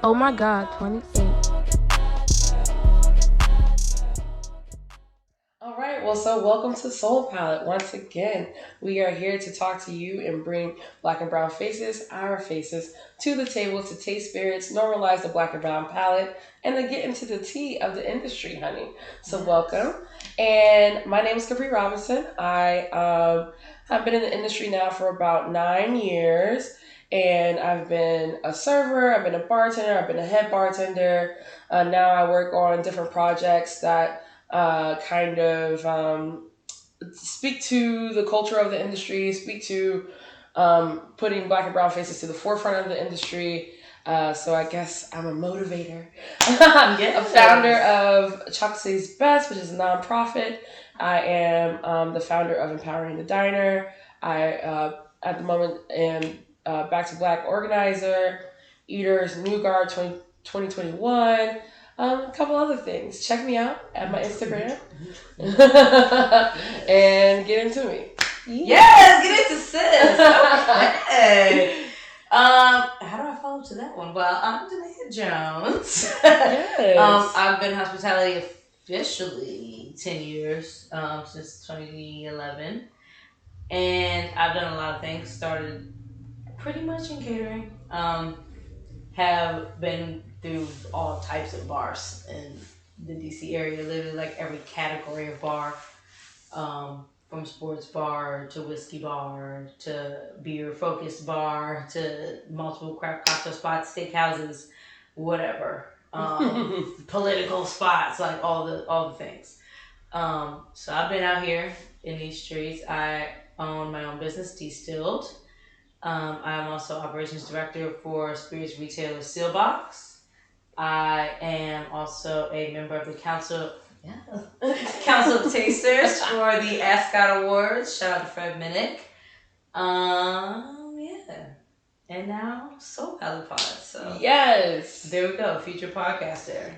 Oh my God, 28. All right, well, so welcome to Soul Palate. Once again, we are here to talk to you and bring black and brown faces, our faces, to the table to taste spirits, normalize the black and brown palate, and to get into the tea of the industry, honey. So, welcome. And my name is Kapri Robinson. I have been in the industry now for about 9 years, and I've been a server, I've been a bartender, I've been a head bartender. Now I work on different projects that kind of speak to the culture of the industry, speak to putting black and brown faces to the forefront of the industry. So I guess I'm a motivator. A founder of Chocolate City's Best, which is a nonprofit. I am the founder of Empowering the Diner. I, at the moment, am Back to Black organizer, Eaters New Guard 2021. A couple other things. Check me out at my Instagram and get into me. Yes, get into sis. Okay. How do I follow up to that one? Well, I'm Denaya Jones. Yes. I've been in hospitality officially 10 years, since 2011. And I've done a lot of things. Started pretty much in catering. Have been through all types of bars in the DC area, literally like every category of bar. From sports bar to whiskey bar to beer focused bar to multiple craft cocktail spots, steakhouses, whatever. Political spots, like all the things. So I've been out here in these streets. I own my own business, Distilled. I'm also operations director for spirits retailer Sealbox. I am also a member of the Council of Tasters for the Ascot Awards. Shout out to Fred Minnick. Yeah. And now Soul Palate Pod. So Yes. there we go. Future podcaster.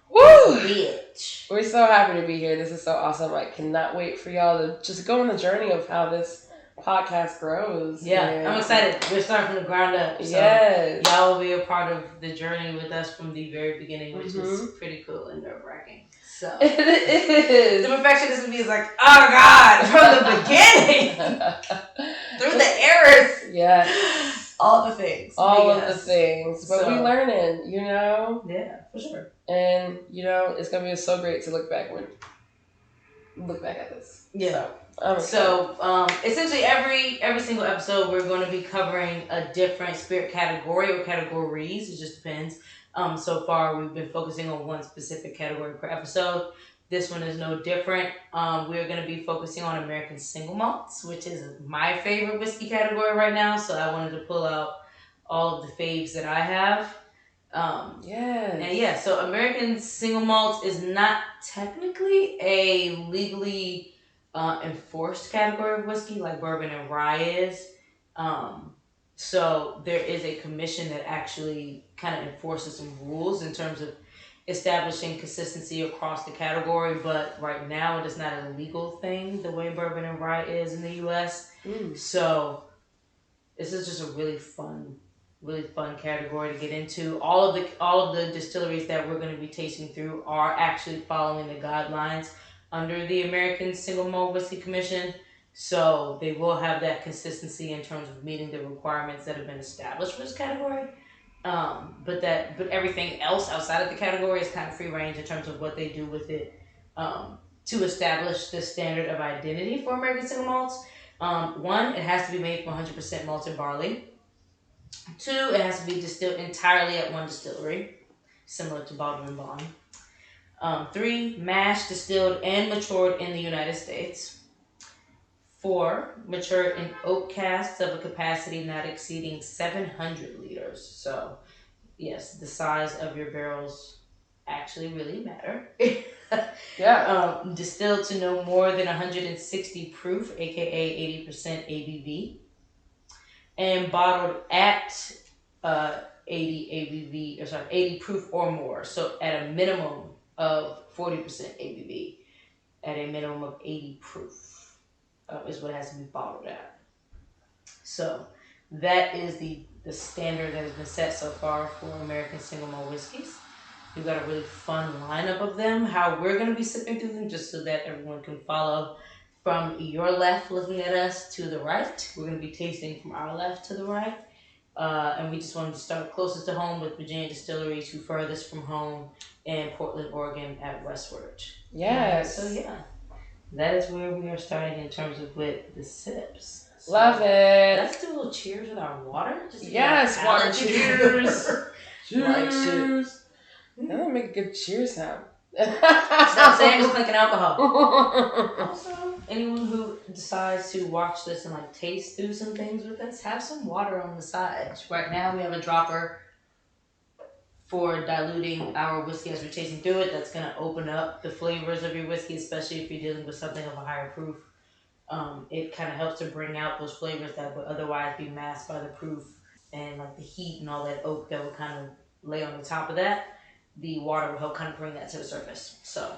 Woo! Bitch. We're so happy to be here. This is so awesome. I cannot wait for y'all to just go on the journey of how this podcast grows. Yeah, And I'm excited. We're starting from the ground up. So yes. y'all will be a part of the journey with us from the very beginning, which is pretty cool and nerve-wracking. So it is. The perfectionist in me is like, oh God, from the beginning, through the errors. Yes. All the things. All of the things. But we learning, you know? Yeah, for sure. And, you know, it's going to be so great to look back at this. Yeah. So, essentially every single episode we're going to be covering a different spirit category or categories. It just depends. So far we've been focusing on one specific category per episode. This one is no different. We're going to be focusing on American Single Malts, which is my favorite whiskey category right now. So I wanted to pull out all of the faves that I have. So American Single Malts is not technically a legally enforced category of whiskey like bourbon and rye is. So there is a commission that actually kind of enforces some rules in terms of establishing consistency across the category, but right now it is not a legal thing the way bourbon and rye is in the US. So this is just a really fun category to get into. All of the distilleries that we're going to be tasting through are actually following the guidelines under the American Single Malt Whiskey Commission. So they will have that consistency in terms of meeting the requirements that have been established for this category. But everything else outside of the category is kind of free range in terms of what they do with it to establish the standard of identity for American Single Malts. One, it has to be made from 100% malted barley. Two, it has to be distilled entirely at one distillery, similar to bottled and bond. Three, mashed, distilled, and matured in the United States. 4, matured in oak casks of a capacity not exceeding 700 liters. So, yes, the size of your barrels actually really matter. Distilled to no more than 160 proof, aka 80% ABV. And bottled at 80 proof or more. So at a minimum of 40% ABV, at a minimum of 80 proof is what it has to be bottled at. So that is the standard that has been set so far for American Single Malt whiskeys. We've got a really fun lineup of them. How we're going to be sipping through them, just so that everyone can follow from your left, looking at us, to the right. We're going to be tasting from our left to the right. And we just wanted to start closest to home with Virginia Distillery to furthest from home in Portland, Oregon at Westward. Yes. So yeah, that is where we are starting in terms of with the sips. So Love it. let's do a little cheers with our water. Just to Yes, get our water palate cheers. Like shit. Cheers. That'll make a good cheers sound. Stop saying we're clinking alcohol. Also, anyone who decides to watch this and like taste through some things with us, have some water on the side. Right now we have a dropper for diluting our whiskey as we're tasting through it. That's going to open up the flavors of your whiskey, especially if you're dealing with something of a higher proof. It kind of helps to bring out those flavors that would otherwise be masked by the proof and like the heat and all that oak that would kind of lay on the top of that. The water will help kind of bring that to the surface. So,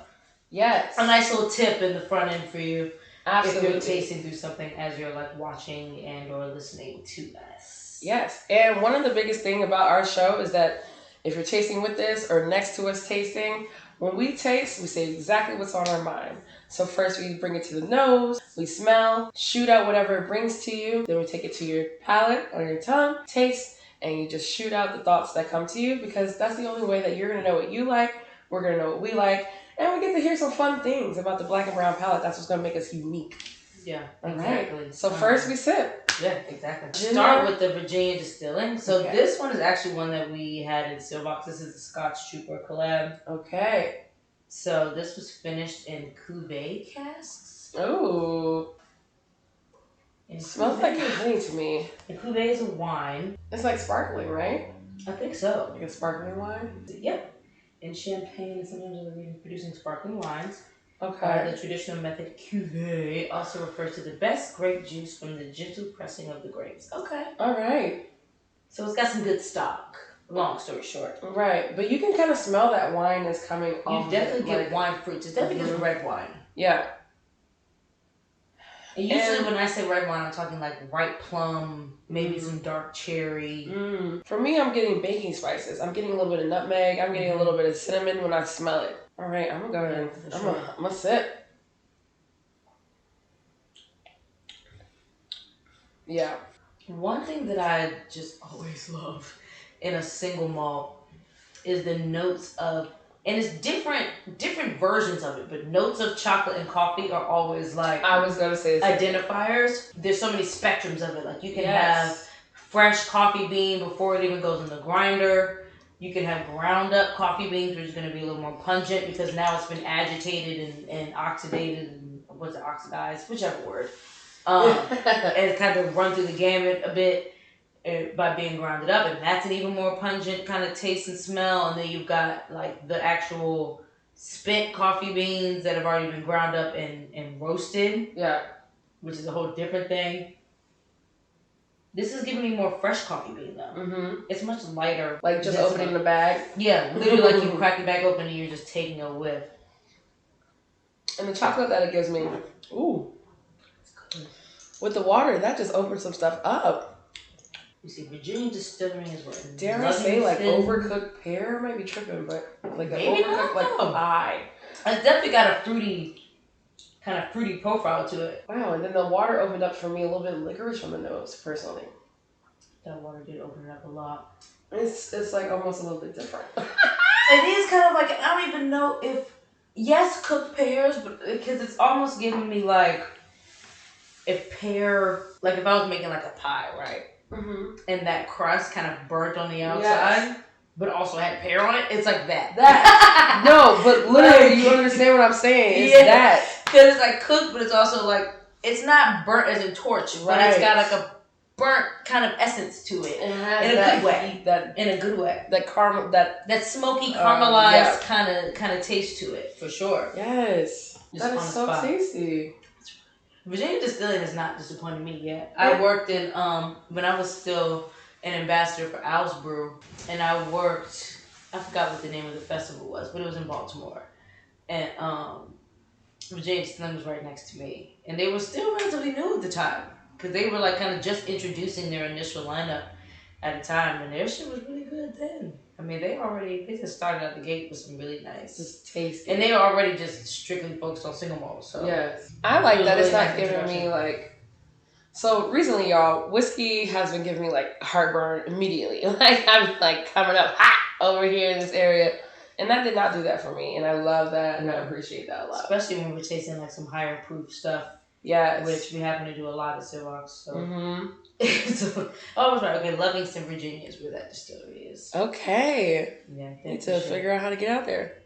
yes, a nice little tip in the front end for you. Absolutely. If you're tasting through something as you're like watching and or listening to us. Yes, and one of the biggest thing about our show is that if you're tasting with this or next to us tasting, when we taste, we say exactly what's on our mind. So first we bring it to the nose, we smell, shoot out whatever it brings to you, then we take it to your palate, on your tongue, taste, and you just shoot out the thoughts that come to you, because that's the only way that you're going to know what you like, we're going to know what we like, and we get to hear some fun things about the black and brown palate. That's what's going to make us unique. Yeah, exactly. Right. So first we sip. Yeah, exactly. Start with the Virginia Distilling. So this one is actually one that we had in Steelbox. This is the Scotch Trooper collab. Okay. So this was finished in cuvee casks. Ooh. It smells like honey to me. The cuvee is a wine. It's like sparkling, right? I think so. Like a sparkling wine? Yep. And Champagne is sometimes producing sparkling wines. Okay. The traditional method cuvee also refers to the best grape juice from the gentle pressing of the grapes. Okay. All right. So it's got some good stock. Long story short. Right. But you can kind of smell that wine is coming off. You definitely get wine fruits. It's definitely just red wine. Yeah. And usually when I say red wine, I'm talking like ripe plum, maybe some dark cherry. For me, I'm getting baking spices. I'm getting a little bit of nutmeg. I'm getting a little bit of cinnamon when I smell it. All right, I'm going to go ahead and I'm going to sip. Yeah. One thing that I just always love in a single malt is the notes of, and it's different versions of it, but notes of chocolate and coffee are always like, I was going to say this identifiers. There's so many spectrums of it. Like you can have fresh coffee bean before it even goes in the grinder. You can have ground up coffee beans, which is going to be a little more pungent because now it's been agitated and oxidated and oxidized, whichever word. And kind of run through the gamut a bit by being grounded up, and that's an even more pungent kind of taste and smell. And then you've got like the actual spent coffee beans that have already been ground up and roasted. Yeah. Which is a whole different thing. This is giving me more fresh coffee bean though. Mm-hmm. It's much lighter. Like just opening the bag? Yeah, literally like you crack the bag open and you're just taking a whiff. And the chocolate that it gives me, ooh. With the water, that just opens some stuff up. You see, Virginia Distillery is what? Dare I say like overcooked pear? I might be tripping, but like an overcooked like pie. It's definitely got a fruity profile to it. Wow, and then the water opened up for me a little bit of licorice from the nose, personally. That water did open it up a lot. It's like almost a little bit different. It is kind of like, I don't even know if, yes, cooked pears, but because it's almost giving me like, if pear, like if I was making like a pie, right? Mm-hmm. And that crust kind of burnt on the outside, but also had pear on it. It's like that. No, but literally, you understand what I'm saying? It's that. Because it's like cooked, but it's also like, it's not burnt as in torch, but it's got like a burnt kind of essence to it. It has in a good way. In a good way. That caramel, that smoky caramelized kind of taste to it, for sure. Yes. Just that is so tasty. Virginia Distilling has not disappointed me yet. I worked in, when I was still an ambassador for Owl's Brew, and I forgot what the name of the festival was, but it was in Baltimore. And Virginia Distilling was right next to me. And they were still relatively new at the time. because they were like kind of just introducing their initial lineup at the time, and their shit was really good then. I mean, they just started out the gate with some really nice, Just tasty, and they were already just strictly focused on single malts. So yes, I like that. It's really not nice giving me like. So recently, y'all, whiskey has been giving me like heartburn immediately. Like I'm like coming up hot over here in this area, and that did not do that for me. And I love that, and I appreciate that a lot. Especially when we're tasting like some higher proof stuff. Yes, which we happen to do a lot at Civox. So, so I was right. Okay, Livingston, Virginia is where that distillery is. Okay, yeah, need to figure out how to get out there.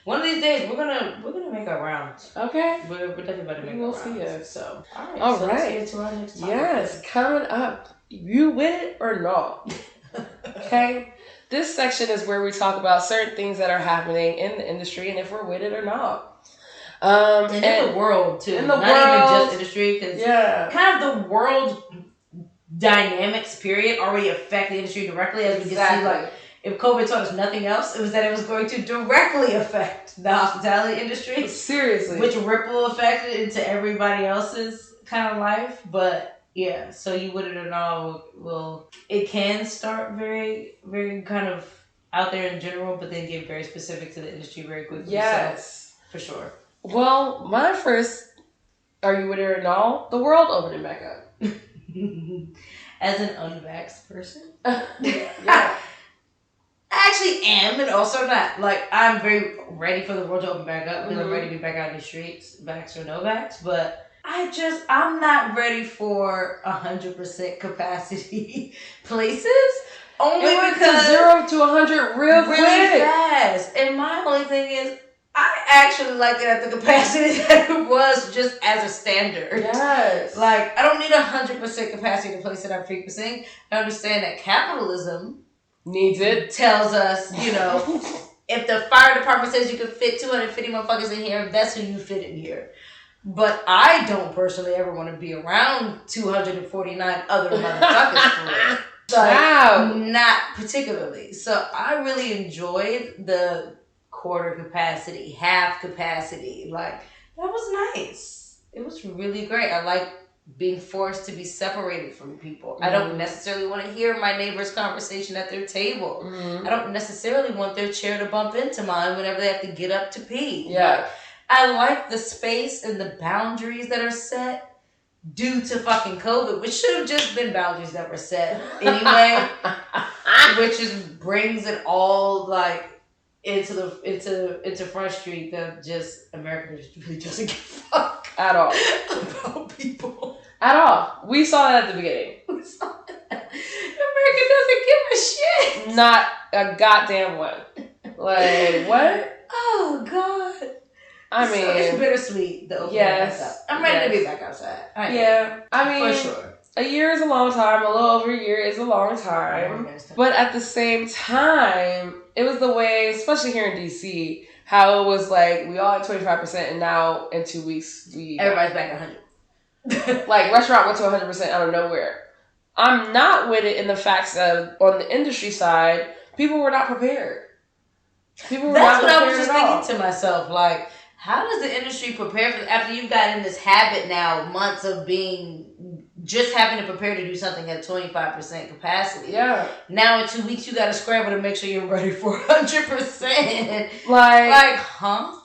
One of these days, we're gonna make our rounds. Okay, we're definitely about to make. We'll our see rounds. you. So, all so right. Let's get to our next topic. Yes, coming up. You with it or not? Okay. This section is where we talk about certain things that are happening in the industry and if we're with it or not. And in the world too. In the not world, even just industry, because kind of the world dynamics period already affect the industry directly, as we can see. Like if COVID taught us nothing else, it was that it was going to directly affect the hospitality industry. Seriously, which ripple affected into everybody else's kind of life, but. Yeah, so you would it or not, it can start very, very kind of out there in general, but then get very specific to the industry very quickly. Yes. So, for sure. Well, my first, are you with it or not? The world opening back up. As an unvaxxed person? Yeah. I actually am, and also not. Like, I'm very ready for the world to open back up, because I'm ready to be back out in the streets, vax or no vax, but... I'm not ready for 100% capacity places. Only because 0 to 100 real quick. Fast. And my only thing is, I actually like it at the capacity that it was just as a standard. Yes. Like, I don't need 100% capacity to place that I'm frequenting. I understand that capitalism needs it. Tells us, if the fire department says you can fit 250 motherfuckers in here, that's who you fit in here. But I don't personally ever want to be around 249 other motherfuckers for it. Wow. Not particularly. So I really enjoyed the quarter capacity, half capacity. Like, that was nice. It was really great. I like being forced to be separated from people. I don't necessarily want to hear my neighbor's conversation at their table. I don't necessarily want their chair to bump into mine whenever they have to get up to pee. Yeah. Like, I like the space and the boundaries that are set due to fucking COVID, which should have just been boundaries that were set anyway, which just brings it all like into Front Street that just America just really doesn't give a fuck at all about people at all. We saw that at the beginning. America doesn't give a shit. Not a goddamn one. Like what? Oh God. I mean, it's bittersweet. Yes, I'm ready to be back outside. I mean, for sure. A year is a long time. A little over a year is a long time. But at the same time, it was the way, especially here in DC, how it was like we all had 25%, and now in 2 weeks everybody's back at 100. Like restaurant went to 100% out of nowhere. I'm not with it in the facts of on the industry side, people were not prepared. That's what I was just thinking to myself, like. How does the industry prepare for after you've gotten this habit now, months of just having to prepare to do something at 25% capacity? Yeah. Now in 2 weeks you got to scramble to make sure you're ready for 100%. Like, huh?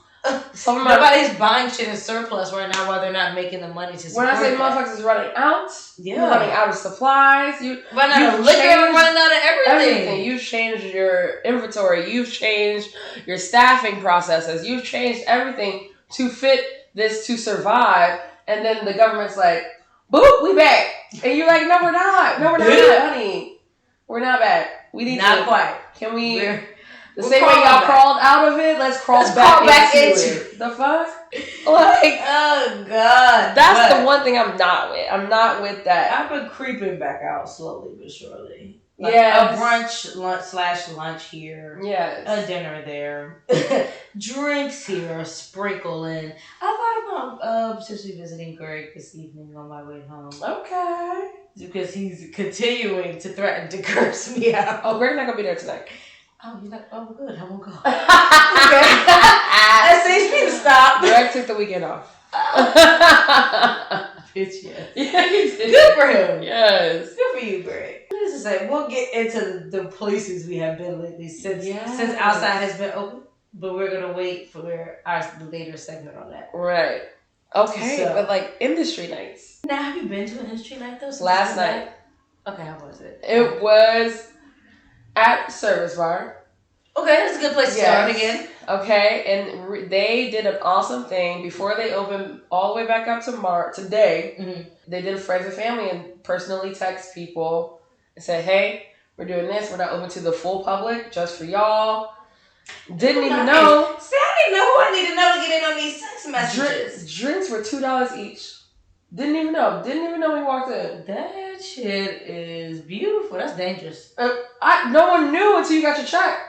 Nobody's buying shit in surplus right now while they're not making the money to support. When I say motherfuckers is running out, you're running out of supplies. You running out of liquor, running out of everything. You've changed your inventory. You've changed your staffing processes. You've changed everything to fit this to survive. And then the government's like, boop, we back. And you're like, no, we're not. No, we're not, honey. We're not back. We need not quite. Can we... The same way y'all crawled out of it, let's crawl back into it. The fuck? Like, oh God. That's the one thing I'm not with. I'm not with that. I've been creeping back out slowly but surely. Like a brunch lunch here. Yes. A dinner there. Drinks here, sprinkle in. I thought about potentially visiting Greg this evening on my way home. Okay. Because he's continuing to threaten to curse me out. Oh, Greg's not gonna be there tonight. Oh, you're not. Oh, good. I won't go. That saves me to stop. Greg took the weekend off. Bitch, yes. Yeah, he did. Good for him. Yes. Good for you, Greg. This is like, we'll get into the places we have been lately since outside has been open. But we're going to wait for the later segment on that. Right. Okay, So, but like industry nights. Now, have you been to an industry night though? Last night. Okay, how was it? It was at Service Bar. Okay, that's a good place to start again. Okay, and they did an awesome thing before they opened all the way back up to today. Mm-hmm. They did a friends and family and personally text people and said, "Hey, we're doing this. We're not open to the full public, just for y'all." Didn't even know. See, I didn't know who I need to know to get in on these text messages. Drinks were $2 each. Didn't even know. Didn't even know we walked in. That shit is beautiful. That's dangerous. No one knew until you got your check.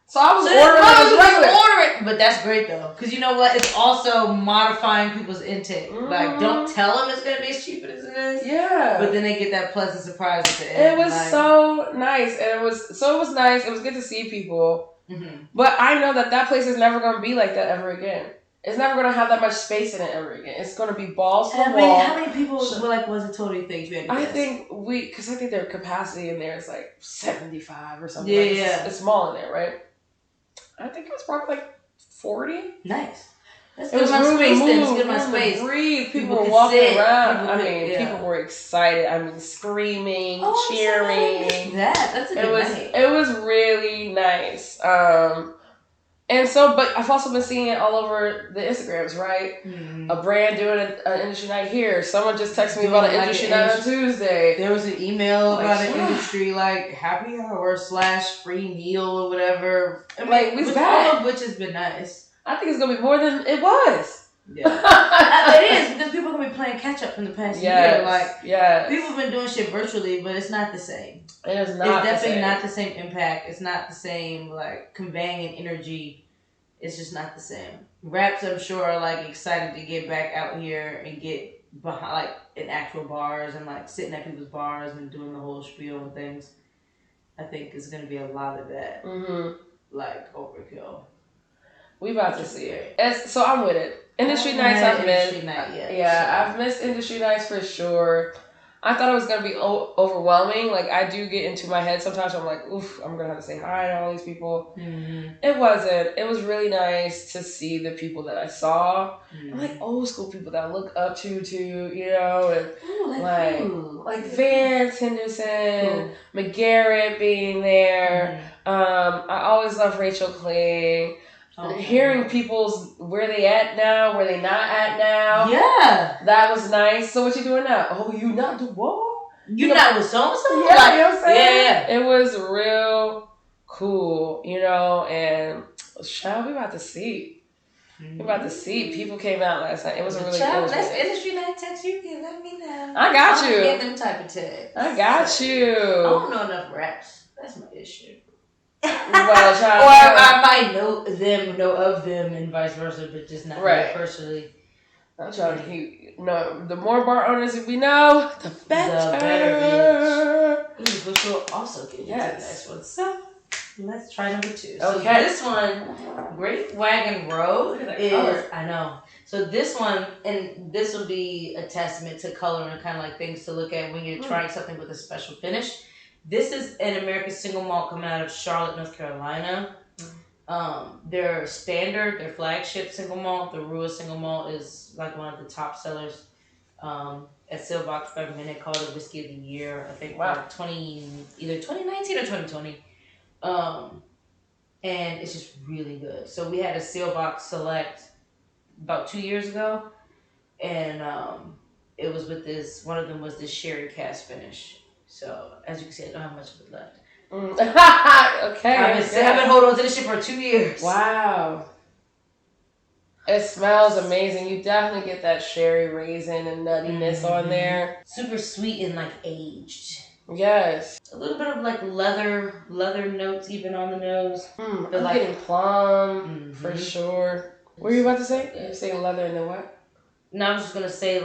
So I was ordering. But that's great though, because you know what? It's also modifying people's intake. Mm-hmm. Like, don't tell them it's gonna be as cheap as it is. Yeah. But then they get that pleasant surprise at the end. It was so nice, and it was nice. It was good to see people. Mm-hmm. But I know that place is never gonna be like that ever again. It's never gonna have that much space in it ever again. It's gonna be balls to the wall. How many people was it totally think you had to guess? I think their capacity in there is like 75 or something. Yeah, It's small in there, right? I think it was probably like 40. Nice. That's good amount of space. Then it's good amount of space. Breathe. People were walking around. People were excited. Screaming, cheering. That's a good night. It was really nice. And so, but I've also been seeing it all over the Instagrams, right? Mm-hmm. A brand doing an industry night here. Someone just texted me about an industry night on Tuesday. There was an email about an industry happy hour / free meal or whatever. We're back. All of which has been nice. I think it's gonna be more than it was. Yeah, it is, because people are gonna be playing catch up from the past year. People have been doing shit virtually, but it's not the same. It is not. It's definitely not the same impact. It's not the same conveying energy. It's just not the same. Raps, I'm sure, are excited to get back out here and get behind in actual bars and sitting at people's bars and doing the whole spiel and things. I think it's gonna be a lot of that. Mm-hmm. Overkill. We about to see it. So I'm with it. Industry nights I've missed. I've missed industry nights for sure. I thought it was going to be overwhelming. I do get into my head sometimes. I'm like, oof, I'm going to have to say hi to all these people. Mm-hmm. It wasn't. It was really nice to see the people that I saw. Mm-hmm. Old school people that I look up to, you know. And Vance Henderson, McGarrett being there. Mm-hmm. I always love Rachel Kling. Hearing people's where they at now, where they not at now. Yeah. That was nice. So what you doing now? Oh, you not do what? You not with so-and-so? Yeah, you know what I'm saying? Yeah. It was real cool, and we about to see. We about to see. People came out last night. It was a really cool. That's industry night text. You can let me know. I got you. Get them type of text. I got you. I don't know enough raps. That's my issue. Well, or I might know of them, and vice versa, but just not personally. I'm trying to keep. The more bar owners we know, the better. The better, bitch. Which will also get into the next one. So let's try number 2. So this one, Great Wagon Road is. I know. So this one, and this will be a testament to color and kind of things to look at when you're trying something with a special finish. This is an American Single Malt coming out of Charlotte, North Carolina. Their standard, their flagship single malt, the Rua Single Malt, is one of the top sellers at Sailbox by Minute, called it Whiskey of the Year. I think either 2019 or 2020. And it's just really good. So we had a Sailbox Select about 2 years ago, and it was with this. One of them was this sherry cask finish. So, as you can see, I don't have much of it left. Okay. I've been holding on to this shit for 2 years. Wow. It smells amazing. You definitely get that sherry raisin and nuttiness on there. Super sweet and aged. Yes. A little bit of leather notes even on the nose. I'm getting plum for sure. What were you about to say? You're saying leather and then what? No, I was just going to say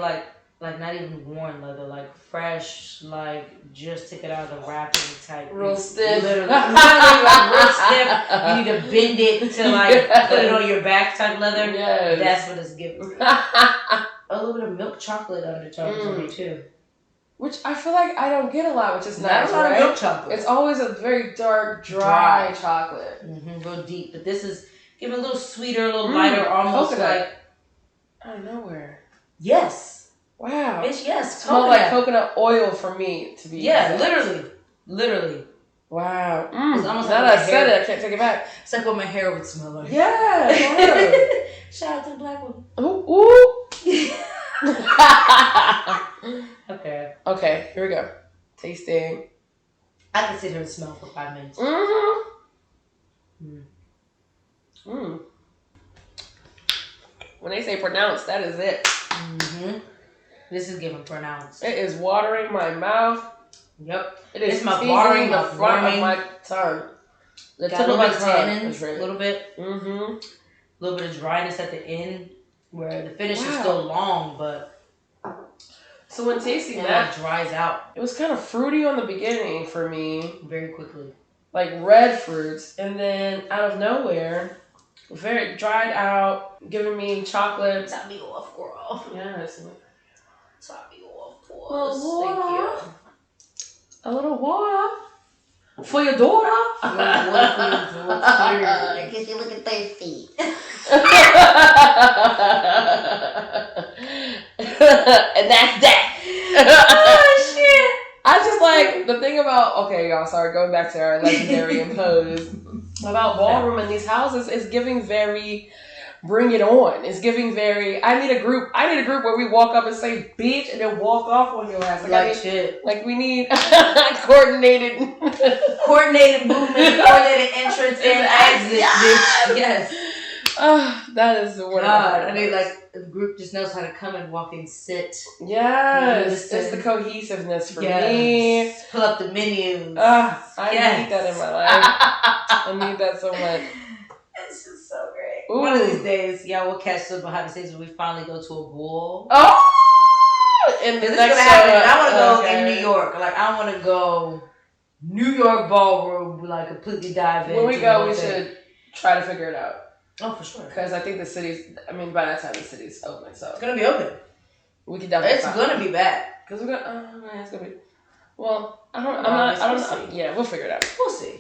not even worn leather, fresh, just took it out of the wrapping type. Real stiff. Literally real stiff. You need to bend it to put it on your back type leather. Yes. That's what it's giving. a little bit of milk chocolate undertones in it too. Which I feel like I don't get a lot, which is Not nice, a lot right? of milk chocolate. It's always a very dark, dry chocolate. Real deep. But this is giving a little sweeter, a little lighter, almost coconut. like... Out of nowhere. Yes. Wow. Bitch, yes. Smell like coconut oil for me to be exact. Literally. Wow. It's almost now like that I said it, I can't take it back. It's like what my hair would smell like. Yeah. Shout out to the black one. Ooh. Okay, here we go. Tasting. I can sit here and smell for 5 minutes. When they say pronounce, that is it. This is giving pronounce. It is watering my mouth. Yep. It is my teasing watering the front of my tongue. The Got tip a of little my bit of tongue. tannins, a little bit. A little bit of dryness at the end, where the finish is still long, but... So when tasting that, it dries out. It was kind of fruity on the beginning for me. Very quickly. Like red fruits. And then out of nowhere, very dried out, giving me chocolate. Top me off, girl. Yes. Top me off, Thank you. A little water. For your daughter. Because you're looking thirsty. And that's that. Oh, shit. I just like the thing about, okay, y'all, sorry, going back to our legendary impose about ballroom in these houses is giving very bring it on. It's giving very, I need a group where we walk up and say bitch and then walk off on your ass. Shit. Like we need coordinated movement, coordinated entrance and exit. Yes. That is the word. God, I need like a group just knows how to come and walk and sit. Yes, it's the cohesiveness for me. Pull up the menus. I need that in my life. I need that so much. It's just so great. Ooh. One of these days, y'all will catch some behind the scenes when we finally go to a bowl. Oh, and this is gonna happen. I want to go in New York. Like I want to go New York ballroom. Like completely dive in. When we go, we should try to figure it out. Oh, for sure. Because I think the city's, by that time the city's open, so. It's going to be open. We can definitely It's going to be back. Because we're going to, it's going to be, well, I don't know. Yeah, we'll figure it out. We'll see.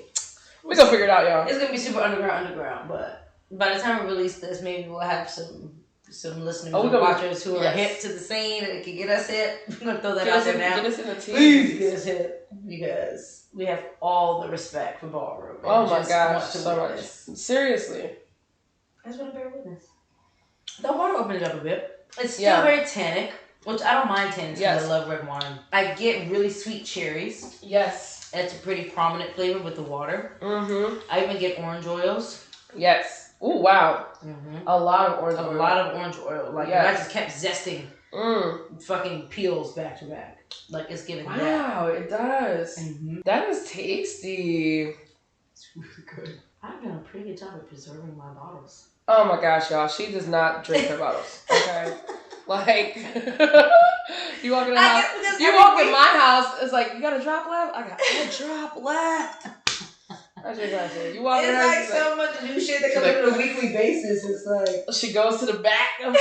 We're going to figure it out, y'all. It's going to be super underground, but by the time we release this, maybe we'll have some listeners and watchers who are hip to the scene and can get us hit. We're going to throw that out there now. Get us in the team. Please get us hit. Because we have all the respect for ballroom. Oh my gosh, so much. Seriously. I just want to bear witness. The water opened it up a bit. It's still very tannic, which I don't mind tannins because I love red wine. I get really sweet cherries. Yes. That's a pretty prominent flavor with the water. I even get orange oils. Yes. Ooh, wow. A lot of orange oil. A lot of orange oil. Like, I just kept zesting fucking peels back to back. Like, it's giving that. Wow, it does. That is tasty. It's really good. I've done a pretty good job of preserving my bottles. Oh my gosh, y'all. She does not drink her bottles. Okay? Like, you walk in the house. You walk in my house, it's like, you got a drop left? I got a drop left. That's just what I said. You walk in the house. It's like so much new shit that comes up on a weekly basis. It's like. She goes to the back of the.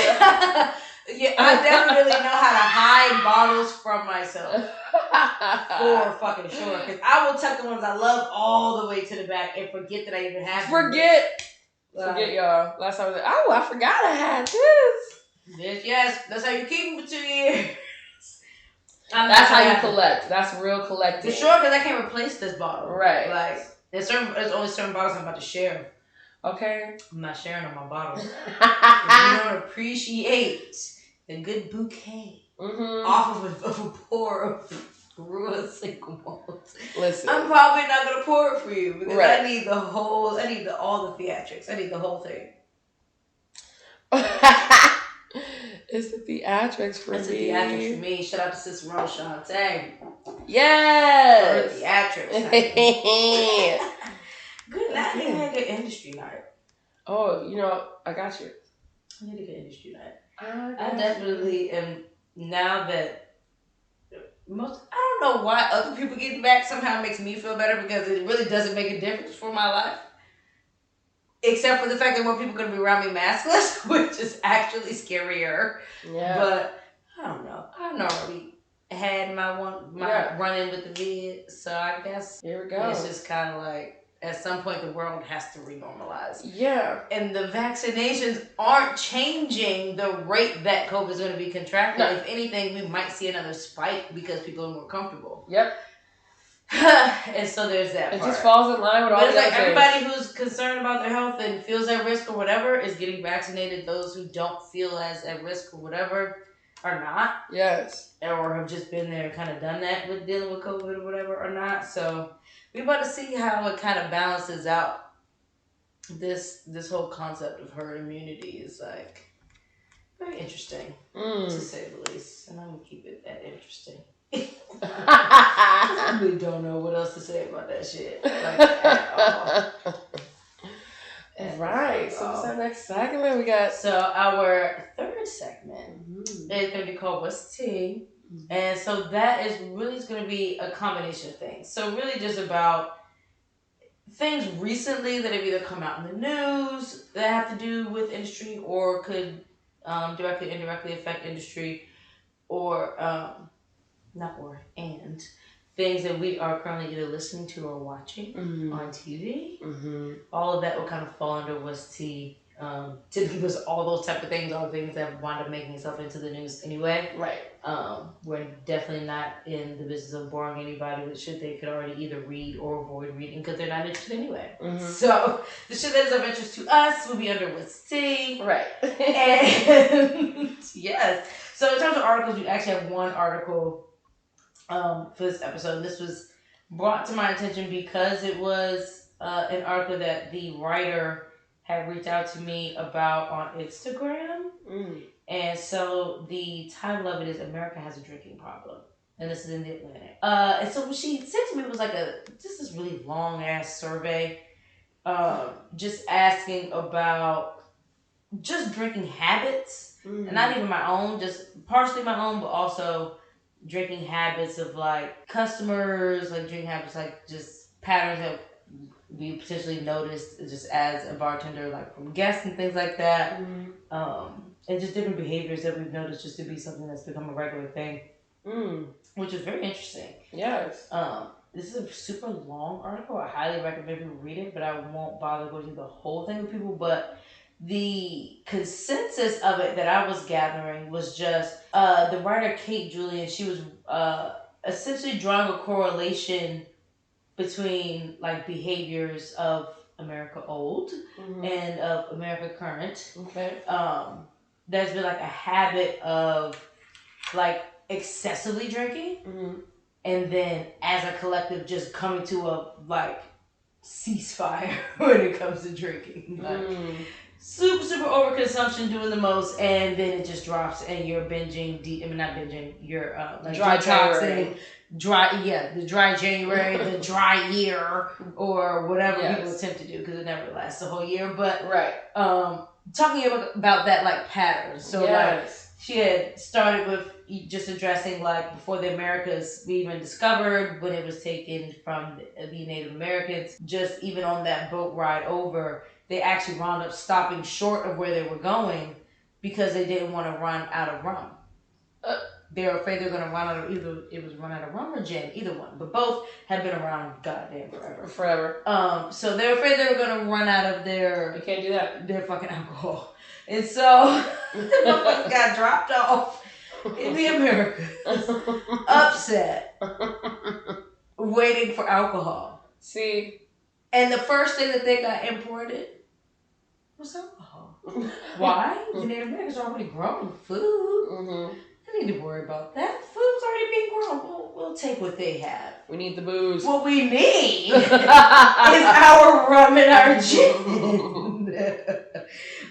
Yeah, I definitely know how to hide bottles from myself. For fucking sure. Because I will tuck the ones I love all the way to the back and forget that I even have them. Forget, y'all. Last time I was like, oh, I forgot I had this. Bitch, yes. That's how you keep them for 2 years. That's how you collect. That's real collecting. For sure, because I can't replace this bottle. Right. Like, there's only certain bottles I'm about to share. Okay. I'm not sharing on my bottle. You don't appreciate a good bouquet off of a pour of American Single Malts. Listen, I'm probably not gonna pour it for you because I need all the theatrics. I need the whole thing. It's the theatrics for me. It's the theatrics for me. Shout out to Sis Shantae. Yes. For the theatrics. Good night. I think I had a good industry night. Oh, I got you. I need a good industry night. I definitely am now that I don't know why other people getting back somehow makes me feel better because it really doesn't make a difference for my life. except for the fact that more people are going to be around me maskless, which is actually scarier. Yeah. But I don't know. I've already had my run-in with the vid, so I guess here we go. It's just kind of like, at some point, the world has to renormalize. Yeah. And the vaccinations aren't changing the rate that COVID is going to be contracted. No. If anything, we might see another spike because people are more comfortable. Yep. And so there's that part. It just falls in line with all the other things. Everybody who's concerned about their health and feels at risk or whatever is getting vaccinated. Those who don't feel as at risk or whatever are not. Yes. Or have just been there and kind of done that with dealing with COVID or whatever or not. So we're about to see how it kind of balances out. This whole concept of herd immunity is like very interesting, to say the least. And I'm going to keep it that interesting. I really don't know what else to say about that shit. Like, at all. Right. So what's our next segment we got? So our third segment is going to be called What's Tea? And so that is really going to be a combination of things. So really just about things recently that have either come out in the news that have to do with industry or could directly, indirectly affect industry, or and things that we are currently either listening to or watching on TV. All of that will kind of fall under What's Tea. Typically, because all those type of things are things that wind up making itself into the news anyway. Right. We're definitely not in the business of boring anybody with shit they could already either read or avoid reading because they're not interested anyway. So the shit that is of interest to us will be under What's Tea. Right. And yes. So in terms of articles, we actually have one article for this episode. This was brought to my attention because it was an article that the writer had reached out to me about on Instagram. And so the title of it is America Has a Drinking Problem. And this is in the Atlantic. And so what she said to me was like this really long ass survey. Just asking about just drinking habits. And not even my own, just partially my own, but also drinking habits of like customers, like drinking habits, like just patterns that we potentially noticed just as a bartender, like from guests and things like that. And just different behaviors that we've noticed just to be something that's become a regular thing. Which is very interesting. Yes. This is a super long article. I highly recommend people read it, but I won't bother going through the whole thing with people. But the consensus of it that I was gathering was just the writer Kate Julian, she was essentially drawing a correlation between like behaviors of America old and of America current. Okay. There's been like a habit of like excessively drinking, and then as a collective just coming to a like ceasefire when it comes to drinking. Like, super overconsumption doing the most, and then it just drops and you're binging not binging, you're like dry detoxing, the dry January, the dry year, or whatever people attempt to do because it never lasts the whole year. But talking about that like pattern. So like she had started with just addressing like before the Americas we even discovered, when it was taken from the Native Americans, just even on that boat ride over, they actually wound up stopping short of where they were going because they didn't want to run out of rum. They were afraid they were going to run out of run out of rum or gin, either one. But both had been around goddamn forever. So they were afraid they were going to run out of you can't do that. Their fucking alcohol. And so the motherfuckers got dropped off in the Americas, upset, waiting for alcohol. See? And the first thing that they got imported was alcohol. Why? The Native Americans are already growing food. They need to worry about that. Food's already being grown. We'll take what they have. We need the booze. What we need is our rum and our gin.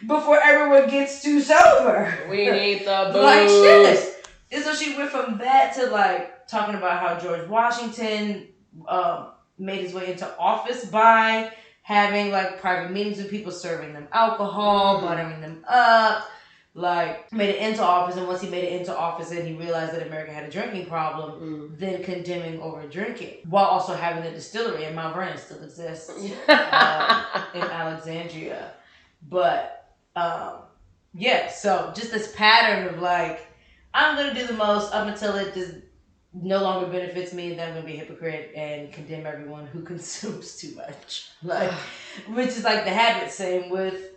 Before everyone gets too sober. We need the booze. Like shit. And so she went from that to like talking about how George Washington made his way into office by having like private meetings with people, serving them alcohol, buttering them up, like made it into office. And once he made it into office and he realized that America had a drinking problem, then condemning over drinking while also having a distillery, and Mount Vernon still exists. in Alexandria. But yeah, so just this pattern of like, I'm gonna do the most up until it just no longer benefits me, and then I'm gonna be a hypocrite and condemn everyone who consumes too much. Like, which is like the habit. Same with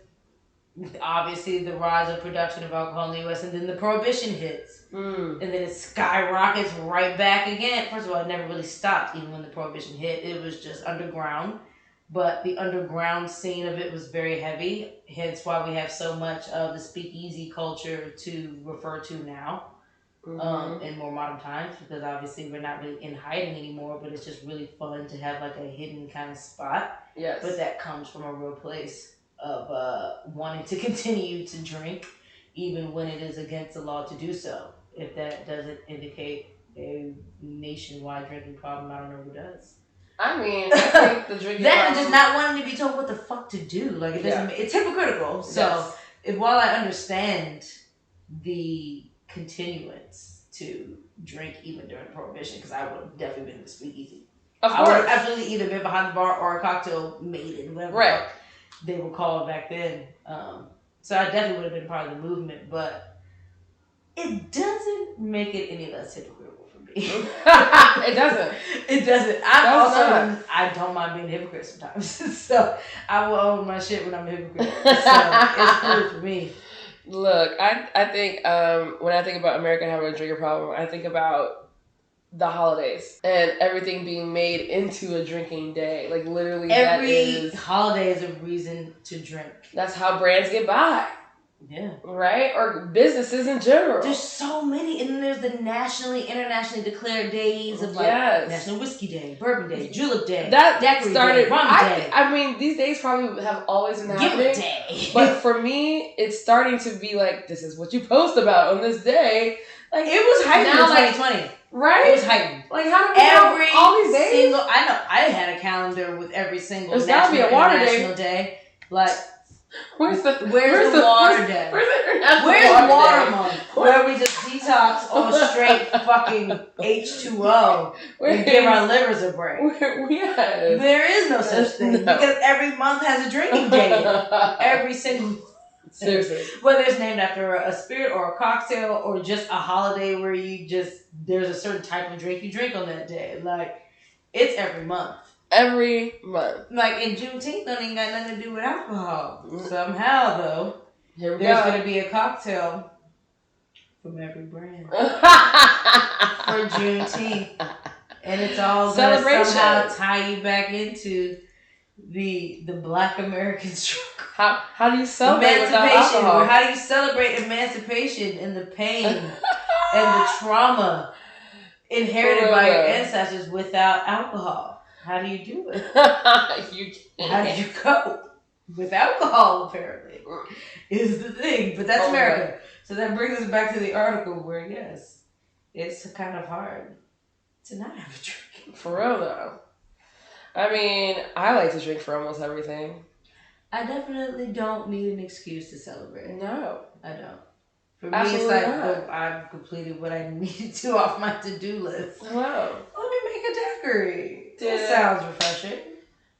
obviously the rise of production of alcohol in the U.S. and then the prohibition hits, and then it skyrockets right back again. First of all, it never really stopped. Even when the prohibition hit, it was just underground. But the underground scene of it was very heavy, hence why we have so much of the speakeasy culture to refer to now, in more modern times, because obviously we're not really in hiding anymore, but it's just really fun to have like a hidden kind of spot. Yes. But that comes from a real place of wanting to continue to drink, even when it is against the law to do so. If that doesn't indicate a nationwide drinking problem, I don't know who does. I mean, I think the drinking that just not wanting to be told what the fuck to do. Like, it doesn't. It's hypocritical. So, while I understand the continuance to drink even during Prohibition, because I would have definitely been in the speakeasy. Of course. I would have absolutely either been behind the bar or a cocktail maiden, whatever they were called back then. So I definitely would have been part of the movement, but it doesn't make it any less hypocritical. It doesn't. It doesn't. I don't mind being a hypocrite sometimes. So I will own my shit when I'm a hypocrite. So it's cool for me. Look, I think when I think about America having a drinking problem, I think about the holidays and everything being made into a drinking day. Like literally, every holiday is a reason to drink. That's how brands get by. Yeah. Right? Or businesses in general. There's so many. And then there's the internationally declared days of like National Whiskey Day, Bourbon Day, Julep Day, Daiquiri started, Day, Rum Day. I mean, these days probably have always been happening. Gimlet Day. But for me, it's starting to be like, this is what you post about on this day. Like, it was heightened in 2020. Right? It was heightened. Like, how do we know all these days? I know. I had a calendar with every single There's gotta be a water international day. Like, where's the water day? Where's water month? Where we just detox on straight fucking H2O and give our livers a break. There is no such thing because every month has a drinking day in it. Every single. Seriously. Whether it's named after a spirit or a cocktail or just a holiday where there's a certain type of drink you drink on that day. Like, it's every month. Every month. Like, in Juneteenth, that ain't got nothing to do with alcohol. Somehow, though, there's going to be a cocktail from every brand for Juneteenth. And it's all going to somehow tie you back into the Black American struggle. How do you celebrate without alcohol? How do you celebrate emancipation and the pain and the trauma inherited by your ancestors without alcohol? How do you do it? How do you cope with alcohol, apparently, is the thing. But that's America. So that brings us back to the article where, yes, it's kind of hard to not have a drink. For real, though. I mean, I like to drink for almost everything. I definitely don't need an excuse to celebrate. No. I don't. For me, it's like, I've completed what I needed to off my to-do list. Wow. Let me make a daiquiri. That sounds refreshing.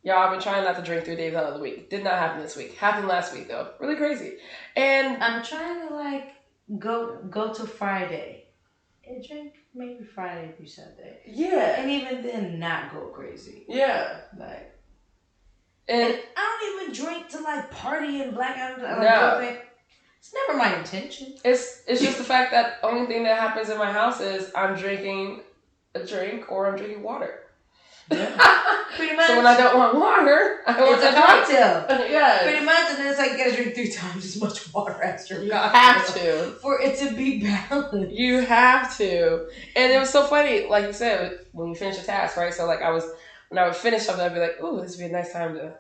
Y'all, I've been trying not to drink 3 days out of the week. Did not happen this week. Happened last week, though. Really crazy. And I'm trying to, like, go to Friday. And drink maybe Friday through Sunday. Yeah. And even then, not go crazy. Yeah. Like, and I don't even drink to, like, party and blackout. No. It's never my intention. It's just the fact that only thing that happens in my house is I'm drinking a drink or I'm drinking water. Yeah. Pretty much. So when I don't want water, I want a cocktail. Yeah. Pretty much, and then it's like you gotta drink 3 times as much water as your cocktail. Have to. For it to be balanced. You have to. And it was so funny, like you said, when you finish a task, right? So like when I would finish something, I'd be like, ooh, this would be a nice time to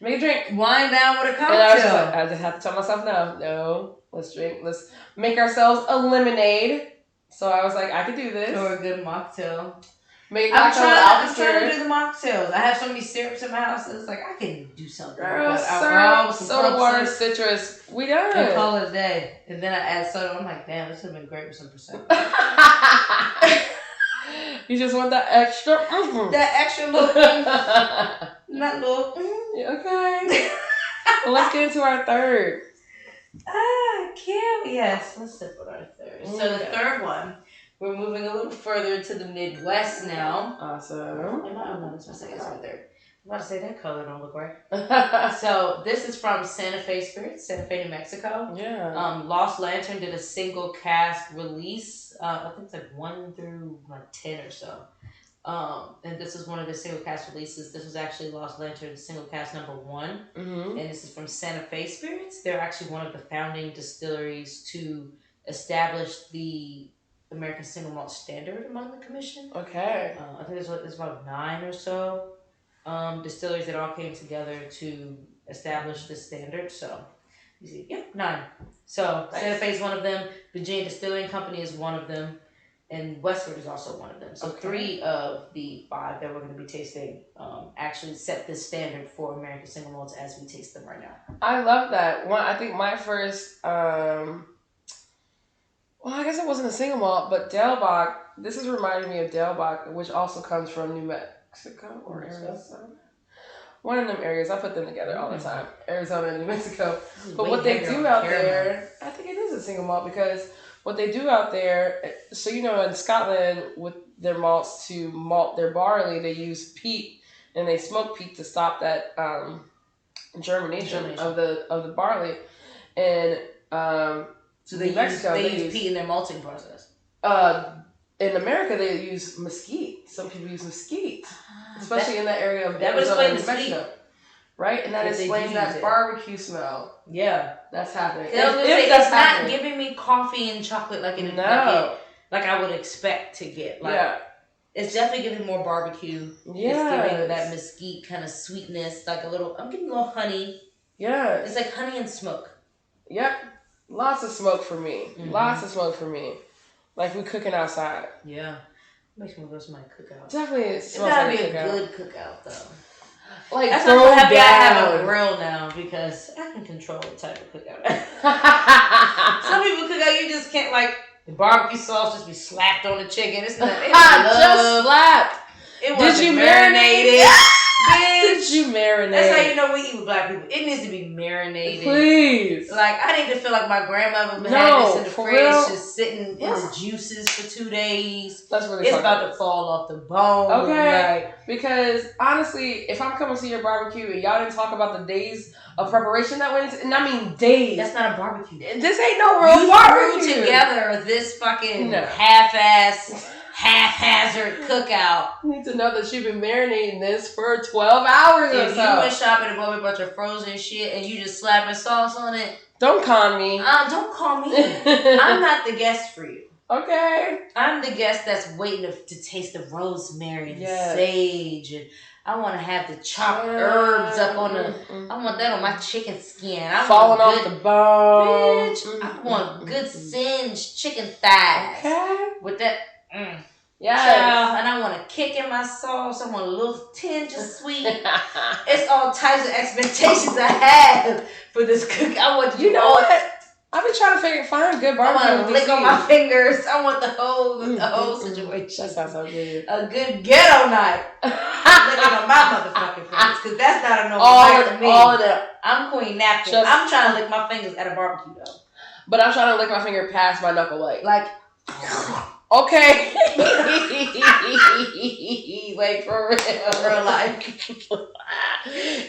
make a drink. Wind down with a cocktail. And I just have to tell myself, no, let's drink. Let's make ourselves a lemonade. So I was like, I could do this. Or a good mocktail. Make a cocktail I'm trying to do the mocktails. I have so many syrups in my house. It's like, I can do something. Girl, syrup, soda water, citrus. We done. And call it a day. And then I add soda. I'm like, damn, this would have been great with some percent. You just want that extra? That extra little Not little. Yeah, okay. Well, let's get into our third. Yes, let's sip on our third. So the third one, we're moving a little further to the Midwest now. Awesome. No, that's my second. That's my third. I'm about to say that color don't look right. So this is from Santa Fe Spirits, Santa Fe, New Mexico. Yeah. Lost Lantern did a single cast release. I think it's like 1 through like 10 or so. And this is one of the single cast releases. This was actually Lost Lantern's single cast number 1. Mm-hmm. And this is from Santa Fe Spirits. They're actually one of the founding distilleries to establish the American Single Malt standard among the commission. Okay. I think there's about 9 or so distilleries that all came together to establish the standard. So, you see, 9. So, nice. Santa Fe is one of them. Virginia Distilling Company is one of them. And Westford is also one of them. So 3 of the 5 that we're going to be tasting actually set this standard for American Single Malts as we taste them right now. I love that. I think my first, well, I guess it wasn't a single malt, but Del Bach. This is reminding me of Del Bach, which also comes from New Mexico or Arizona. One of them areas. I put them together all the time. Arizona and New Mexico. But what they do out there, I think it is a single malt because what they do out there, so in Scotland with their malts to malt their barley, they use peat and they smoke peat to stop that germination of the barley. And so they use peat in their malting process. In America, they use mesquite. Some people use mesquite, especially in that area of Arizona and New Mexico. Right? And that explains that barbecue smell. Yeah. That's happening. It's not giving me coffee and chocolate like I would expect to get. It's definitely giving more barbecue. Yeah. It's giving that mesquite kind of sweetness, I'm getting a little honey. Yeah. It's like honey and smoke. Yep. Lots of smoke for me. Mm-hmm. Lots of smoke for me. Like we cooking outside. Yeah. Makes me go to my cookout. Definitely it gotta be a good cookout though. Like that's why I'm so happy I have a grill now because I can control the type of cookout. Some people cook out, you just can't the barbecue sauce just be slapped on the chicken. It's not just slapped. It wasn't marinated. Did you marinate? That's how you know we eat with black people. It needs to be marinated. Please. I need to feel like my grandmother had this in the fridge, just sitting in the juices for 2 days. That's really it's about to fall off the bone. Okay. Because honestly, if I'm coming to your barbecue and y'all didn't talk about the days of preparation that went into, and I mean days. That's not a barbecue. This ain't no real barbecue. You threw together this fucking half-ass, haphazard cookout. You need to know that you've been marinating this for 12 hours or so. If you went shopping and bought a bunch of frozen shit and you just slapping sauce on it. Don't con me. Don't call me. I'm not the guest for you. Okay. I'm the guest that's waiting to taste the rosemary and the sage. And I want to have the chopped herbs up on the... I want that on my chicken skin. Falling off the bone. Bitch, I want good singed chicken thighs. Okay. With that... Yes. And I want a kick in my sauce. I want a little tinge of sweet. It's all types of expectations I have for this cook. I want you know what? I've been trying to find good barbecue. I want to lick on my fingers. I want the whole situation. That sounds so good. A good ghetto night. Licking on my motherfucking fingers, because that's not a normal night to me. All of that. I'm Queen Napkin. I'm trying to lick my fingers at a barbecue though. But I'm trying to lick my finger past my knuckle okay. For real life.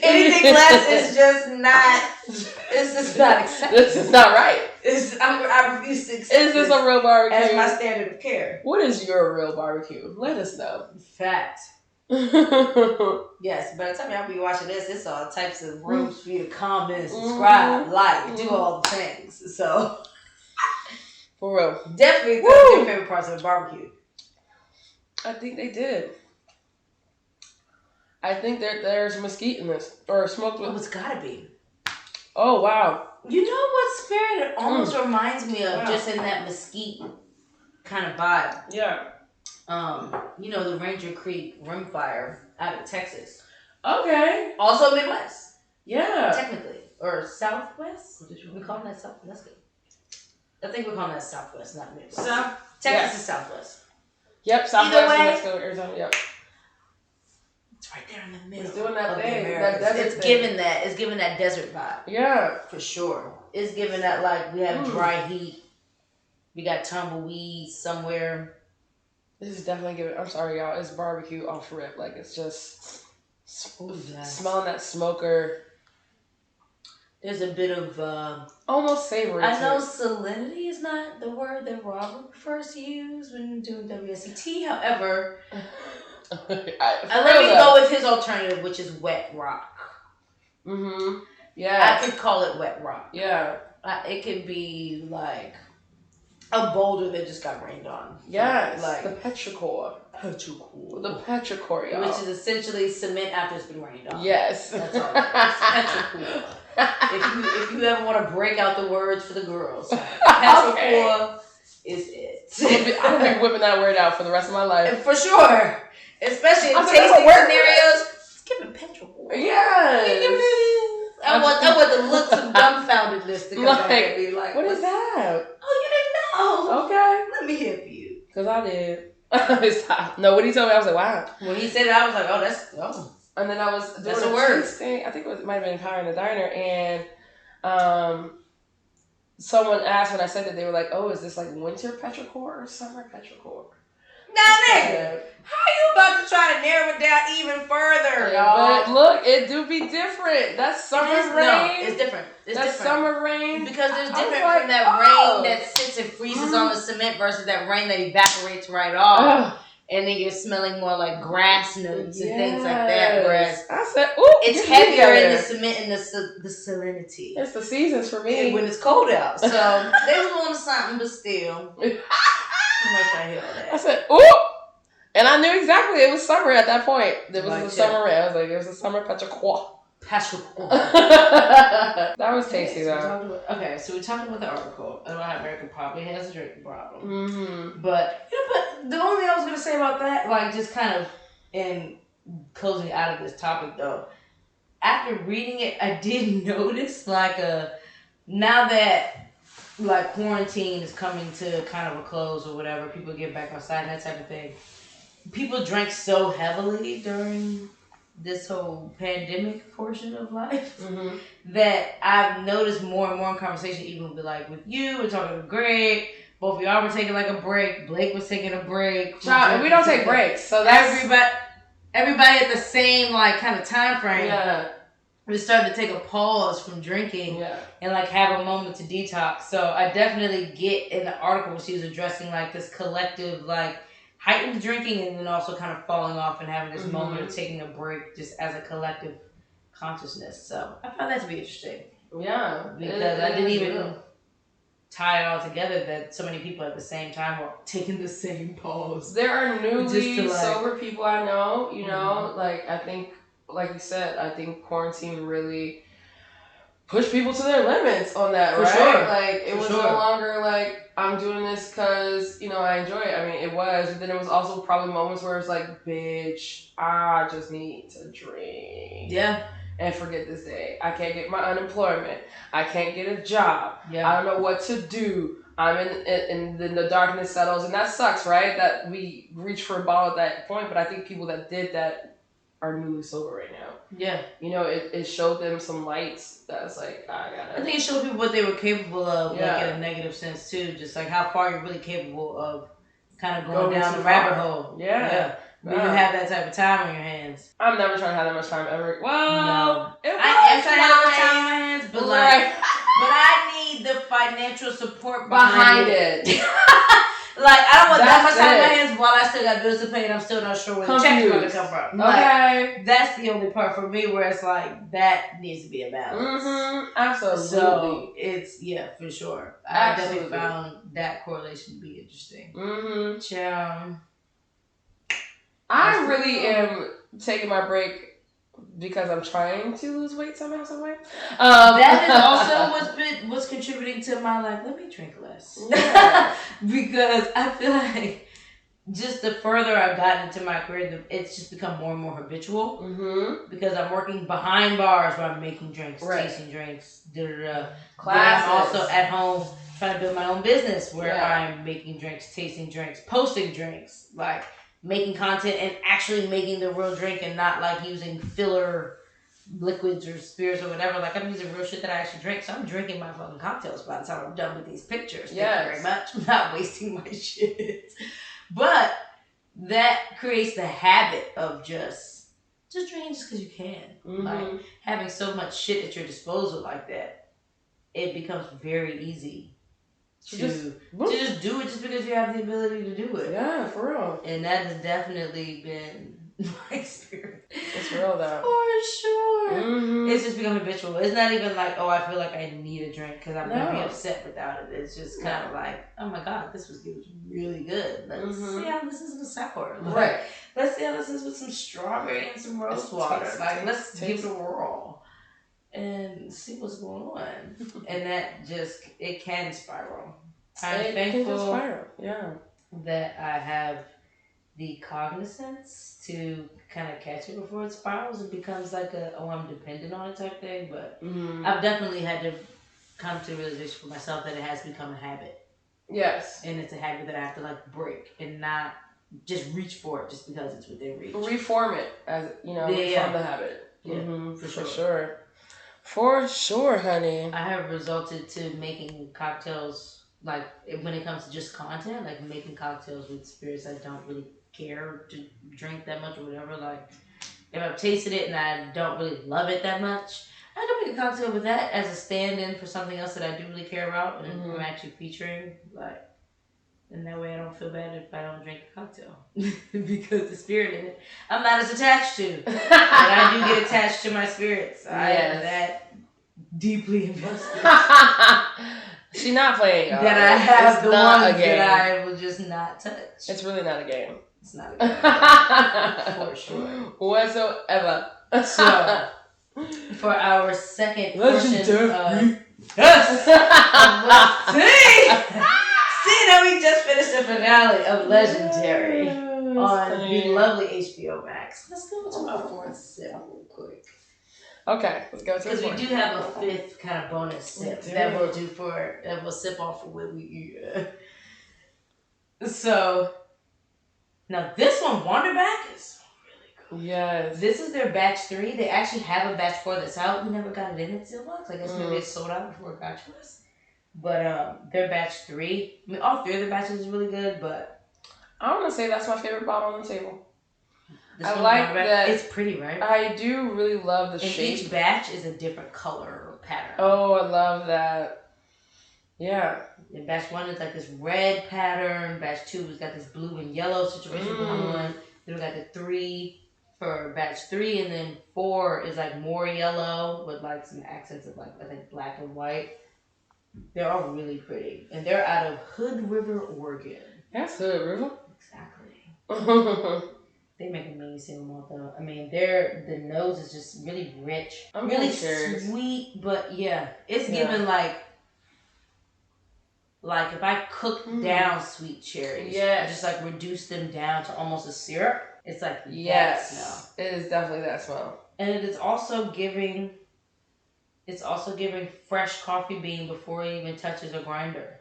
Anything less is just not. It's just not acceptable. This is not right. I refuse to accept. Is this a real barbecue? As my standard of care. What is your real barbecue? Let us know. Fact. Yes, by the time y'all be watching this, it's all types of rooms for you to comment, subscribe, do all the things. So. For real. Definitely your favorite parts of the barbecue. I think they did. I think there's mesquite in this. Or smoked with... Oh, it's gotta be. Oh, wow. You know what spirit it almost reminds me of? Just in that mesquite kind of vibe. Yeah. The Ranger Creek Rimfire out of Texas. Okay. Also Midwest. Yeah. Technically. Or Southwest? We call that Southwest. That's good. I think we're calling that Southwest, not Midwest. Texas is Southwest. Yep, Southwest, New Mexico, Arizona, yep. It's right there in the middle. It's doing that of thing. The That desert it's thing. giving that. It's giving that desert vibe. Yeah. For sure. It's giving that, like, we have dry heat. We got tumbleweeds somewhere. This is definitely giving. I'm sorry, y'all. It's barbecue off rip. Like, it's just smelling that smoker. There's a bit of almost savory. I know salinity is not the word that Robert prefers to use when doing WSET. However, let me go with his alternative, which is wet rock. Mm-hmm. Yeah. I could call it wet rock. Yeah. It could be like a boulder that just got rained on. Yes. Like the petrichor. The petrichor, y'all. Which is essentially cement after it's been rained on. Yes. That's all it is. Petrichor. If you ever want to break out the words for the girls, petrichor is it. I'm gonna be whipping that word out for the rest of my life. For sure. Especially in tasting scenarios. Let's give it petrichor. Yes. I want the looks of dumbfoundedness to come back at me. Like, what is that? Oh, you didn't know? Okay. Let me help you. Because I did. No, when he told me, I was like, wow. When he said it, I was like, oh. And then I was doing a word thing. I think it might have been Power in the Diner, and someone asked when I said that, they were like, "Oh, is this like winter petrichor or summer petrichor?" Now, nigga, how you about to try to narrow it down even further, y'all? But look, it do be different. That's summer rain. No, it's different. That's summer rain. Because there's different from that rain that sits and freezes on the cement versus that rain that evaporates right off. And then you're smelling more like grass notes and things like that. Whereas I said, it's heavier in the cement and the salinity. It's the seasons for me. And when it's cold out. So they was on something, but still. I said, ooh! And I knew exactly it was summer at that point. It was the summer rain. I was like, it was a summer petrichor. That was tasty though. So we talked about the article and why America probably has a drinking problem. Mm-hmm. But the only thing I was gonna say about that, like just kind of in closing out of this topic though, after reading it, I did notice now that like quarantine is coming to kind of a close or whatever, people get back outside and that type of thing. People drank so heavily during this whole pandemic portion of life that I've noticed more and more in conversation, even with with you, we're talking to Greg, both of y'all were taking like a break, Blake was taking a break. Child, we don't take breaks, so that's everybody at the same kind of time frame. Yeah. We started to take a pause from drinking and have a moment to detox. So I definitely get in the article when she was addressing this collective heightened drinking and then also kind of falling off and having this moment of taking a break just as a collective consciousness. So I found that to be interesting. Yeah. Because I didn't even tie it all together that so many people at the same time were taking the same pause. There are newly sober people I know, you know, I think, like you said, I think quarantine really pushed people to their limits on that, For right? sure. It was no longer I'm doing this because, I enjoy it. I mean, it was. But then it was also probably moments where it's bitch, I just need to drink. Yeah. And forget this day. I can't get my unemployment. I can't get a job. Yeah. I don't know what to do. I'm in the darkness settles. And that sucks, right? That we reach for a bottle at that point. But I think people that did that are newly sober right now. Yeah. It showed them some lights that's I think it showed people what they were capable of, in a negative sense too. Just how far you're really capable of kind of going down the rabbit hole. Yeah. When you have that type of time on your hands. I'm never trying to have that much time ever. Well, no. I am trying to have that much time on my hands, but but I need the financial support behind it. I don't want that much time on my hands while I still got bills to pay and I'm still not sure where the check's going to come from. Okay. That's the only part for me where it's that needs to be a balance. Mm-hmm. Absolutely. So it's, for sure. I definitely found that correlation to be interesting. Mm-hmm. I really am taking my break because I'm trying to lose weight somehow, some way. That is also what's contributing to my let me drink less. Yeah. Because I feel just the further I've gotten into my career, it's just become more and more habitual. Mm-hmm. Because I'm working behind bars where I'm making drinks, tasting drinks, classes. I'm also at home trying to build my own business where I'm making drinks, tasting drinks, posting drinks. making content and actually making the real drink and not like using filler liquids or spirits or whatever. Like, I'm using real shit that I actually drink. So I'm drinking my fucking cocktails by the time I'm done with these pictures. Thank you very much. I'm not wasting my shit. But that creates the habit of just drinking just because you can. Mm-hmm. Like, having so much shit at your disposal like that, it becomes very easy to just do it just because you have the ability to do it. Yeah, for real. And that has definitely been my experience. It's real though. For sure. Mm-hmm. It's just become habitual. It's not even like, oh, I feel like I need a drink because I'm going to be upset without it. It's just kind of like, oh my God, this was really good. Let's see how this is with sour. Right. Let's see how this is with some strawberry and some rose water. Let's give it a whirl and see what's going on. And that just, it can spiral. I'm thankful that I have the cognizance to kind of catch it before it spirals and becomes like I'm dependent on it type thing. But I've definitely had to come to the realization for myself that it has become a habit. Yes. And it's a habit that I have to like break and not just reach for it just because it's within reach. Reform it as, from the habit. Yeah, For sure, honey. I have resulted to making cocktails, like when it comes to just content, like making cocktails with spirits I don't really care to drink that much or whatever. Like if I've tasted it and I don't really love it that much, I can make a cocktail with that as a stand-in for something else that I do really care about and I'm actually featuring. Like, and that way I don't feel bad if I don't drink a cocktail because the spirit in it I'm not as attached to. But I do get attached to my spirits. I am that deeply invested. She's not playing. That I have the ones that I will just not touch. It's really not a game. It's not a game. For sure. Whatsoever. So, for our second Legendary. portion of... Yes! See, now we just finished the finale of Legendary on the lovely HBO Max. Let's go to our fourth sip real quick. Okay, let's go to the because we do have a fifth kind of bonus sip that we'll do that we'll sip off of when we eat. So, now this one, Wanderback, is really cool. Yes. This is their batch 3. They actually have a batch 4 that's out. We never got it in its box. I guess maybe it sold out before it got to us. But their batch 3, I mean, all 3 of the batches is really good, but I want to say that's my favorite bottle on the table. I like that. It's pretty, right? I do really love the shape. Each batch is a different color or pattern. Oh, I love that. Yeah. And batch 1 is like this red pattern. Batch 2 has got this blue and yellow situation going on. Then we got the 3 for batch 3, and then 4 is like more yellow with like some accents of like I think black and white. They're all really pretty, and they're out of Hood River, Oregon. That's Hood River. Exactly. They make a amazing single malt though. I mean, the nose is just really rich, really sweet, but yeah, it's given like if I cook down sweet cherries, just like reduce them down to almost a syrup. It's like that smell. It is definitely that smell, and it is also giving. It's also giving fresh coffee bean before it even touches a grinder.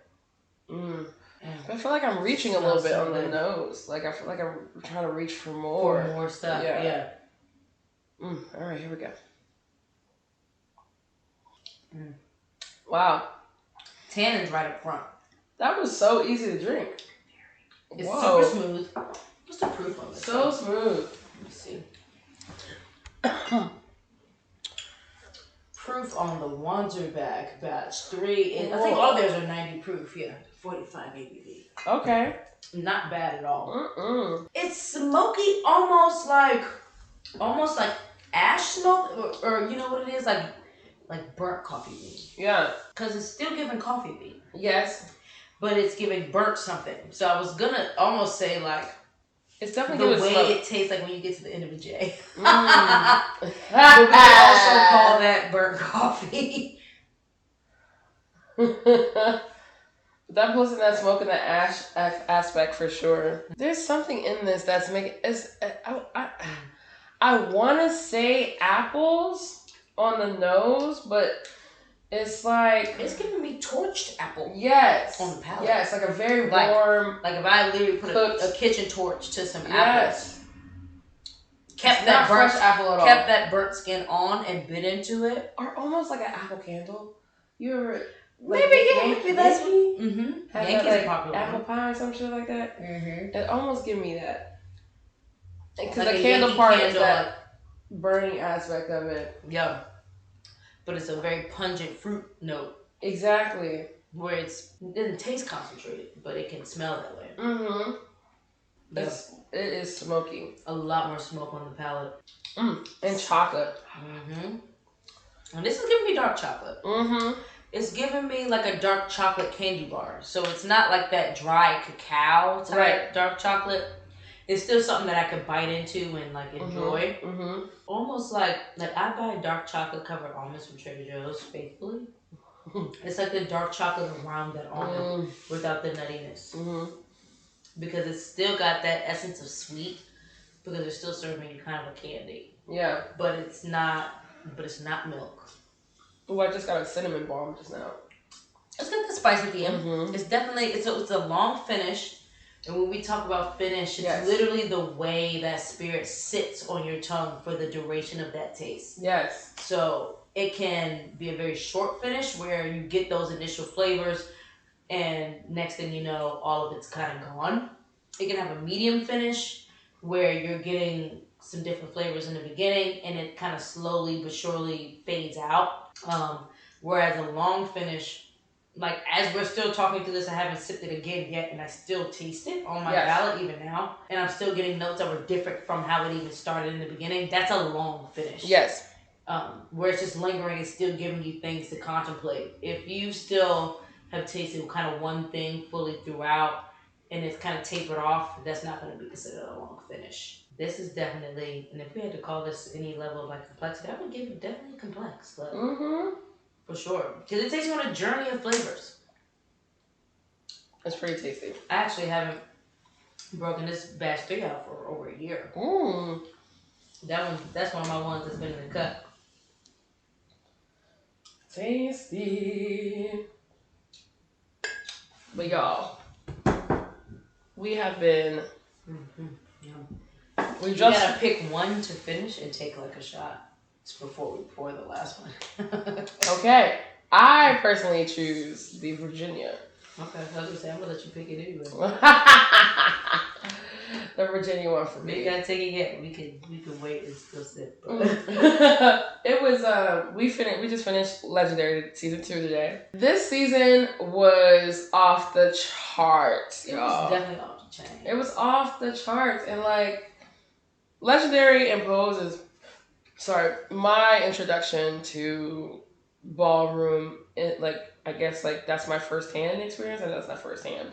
I feel like I'm reaching a little bit on the nose. Like I feel like I'm trying to reach for more. For more stuff, yeah. All right, here we go. Wow. Tannins right up front. That was so easy to drink. It's super smooth. What's the proof on this? So smooth. Let me see. Proof on the Wanderback batch 3 is, I think all theirs are 90 proof, 45 ABV. Okay. Not bad at all. It's smoky, almost like ash smoke, or you know what it is, like burnt coffee bean. Yeah. Because it's still giving coffee bean. Yes. But it's giving burnt something. So I was gonna almost say like, it's definitely the way it tastes like when you get to the end of a J. But we can also call that burnt coffee. That plus in that smoke and the ash aspect for sure. There's something in this that's making I want to say apples on the nose, but It's like It's giving me torched apple. Yes. On the palate. Yes, like a very warm. Like if I literally put a kitchen torch to some apples. Kept that fresh apple at all. Kept that burnt skin on and bit into it. Or almost like an apple candle. You ever maybe that's Yankees is popular. Apple pie or some shit like that. Mm-hmm. It almost give me that. Because like the candle part is that burning aspect of it. Yeah. But it's a very pungent fruit note. Exactly. Where it doesn't taste concentrated, but it can smell that way. Mm-hmm. Yep. It is smoky. A lot more smoke on the palate. And chocolate. Mm-hmm. And this is giving me dark chocolate. Mm-hmm. It's giving me like a dark chocolate candy bar. So it's not like that dry cacao type dark chocolate. It's still something that I could bite into and like enjoy. Mm-hmm. Almost like I buy dark chocolate covered almonds from Trader Joe's faithfully. It's like the dark chocolate around that almond without the nuttiness. Mm-hmm. Because it's still got that essence of sweet because they're still serving you kind of a candy. Yeah. But it's not milk. Oh, I just got a cinnamon bomb just now. It's got the spice at the end. Mm-hmm. It's definitely it's a long finish. And when we talk about finish, it's literally the way that spirit sits on your tongue for the duration of that taste. Yes. So it can be a very short finish where you get those initial flavors and next thing you know, all of it's kind of gone. It can have a medium finish where you're getting some different flavors in the beginning and it kind of slowly but surely fades out. Whereas a long finish, like as we're still talking through this, I haven't sipped it again yet and I still taste it on my palate even now. And I'm still getting notes that were different from how it even started in the beginning. That's a long finish. Yes. Where it's just lingering and still giving you things to contemplate. If you still have tasted kind of one thing fully throughout and it's kind of tapered off, that's not going to be considered a long finish. This is definitely, and if we had to call this any level of like complexity, I would give it definitely complex. Like, for sure. Because it takes you on a journey of flavors. It's pretty tasty. I actually haven't broken this batch 3 out for over a year. That's one of my ones that's been in the cut. Tasty. But y'all, we have been. We gotta pick one to finish and take like a shot before we pour the last one. Okay, I personally choose the Virginia. Okay, I was gonna say I'm gonna let you pick it anyway. The Virginia one for me. We gotta take it yet. We could wait and still sit. It was we just finished Legendary season 2 today. This season was off the charts, y'all. It was definitely off the chain. It was off the charts, and like Legendary imposes. Sorry, my introduction to ballroom. I guess that's my firsthand experience. I know it's not firsthand,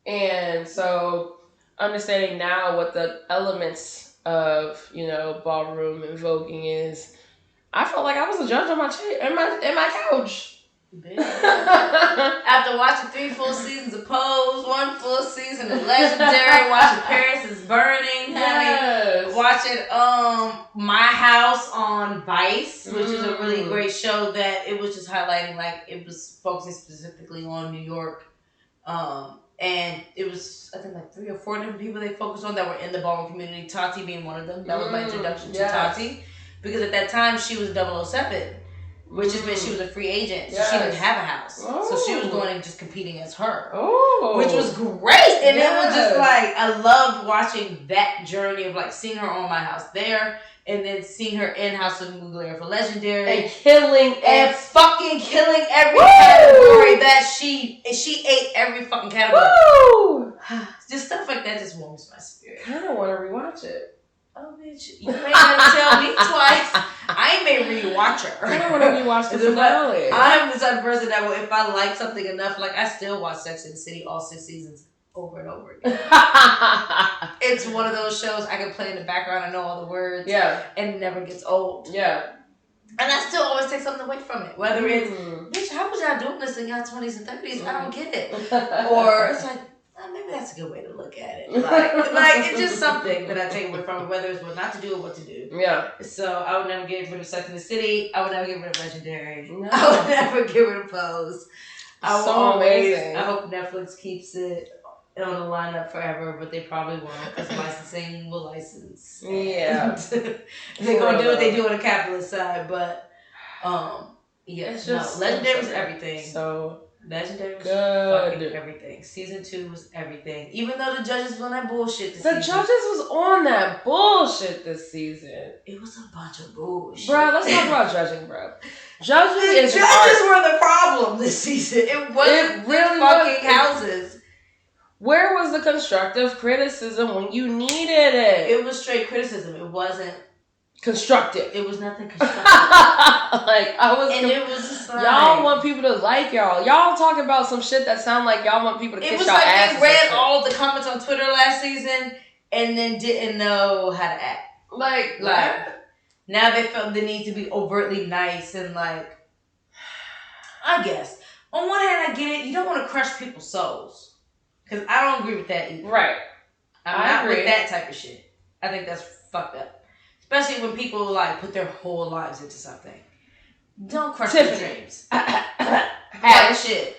and so understanding now what the elements of ballroom and voguing is, I felt like I was a judge on my chair in my couch. After watching 3 full seasons of Pose, 1 full season of Legendary, watching Paris is Burning, watching My House on Vice, which is a really great show that it was just highlighting, like it was focusing specifically on New York. And it was, I think, like 3 or 4 different people they focused on that were in the ballroom community, Tati being one of them. That was my introduction to Tati. Because at that time, she was 007, which just meant she was a free agent. So she didn't have a house. So she was going and just competing as her. Which was great. And it was just like, I loved watching that journey of like seeing her on My House there. And then seeing her in House of Mugler for Legendary. And killing fucking killing every category that she ate every fucking category. Woo! Just stuff like that just warms my spirit. I kind of want to rewatch it. Oh, bitch. You may have to tell me twice. I may rewatch her. I don't want to rewatch the finale. I'm the type of person that if I like something enough, like I still watch Sex and the City all 6 seasons over and over again. It's one of those shows I can play in the background. I know all the words. Yeah. And it never gets old. Yeah. And I still always take something away from it. Whether it's, bitch, how was y'all doing this in y'all 20s and 30s? I don't get it. Or it's like, maybe that's a good way to look at it. Like it's just something that I take away from it, whether it's what not to do or what to do. Yeah. So I would never get rid of Sex in the City. I would never get rid of Legendary. No. I would never get rid of Pose. I will So always. amazing. I hope Netflix keeps it on the lineup forever, but they probably won't because licensing will license. Yeah. They're gonna do what they do on the capitalist side, but yeah, it's just Legendary was everything. So Legendary was good. fucking everything. Season 2 was everything. Even though the judges was on that bullshit this the season. judges was on that bullshit this season. It was a bunch of bullshit. Bro, let's talk about judging, bro. Judging is the judges were the problem this season. It wasn't really fucking houses. Where was the constructive criticism when you needed it? It was straight criticism. It wasn't constructive. It was nothing constructive. It was just like, y'all want people to like y'all. Y'all talk about some shit that sound like y'all want people to kiss y'all ass. It was like they read all the comments on Twitter last season and then didn't know how to act. Like now they felt the need to be overtly nice and like, I guess on one hand I get it. You don't want to crush people's souls. Because I don't agree with that either. Right. I'm not with that type of shit. I think that's fucked up. Especially when people like put their whole lives into something. Don't crush their dreams. Had shit.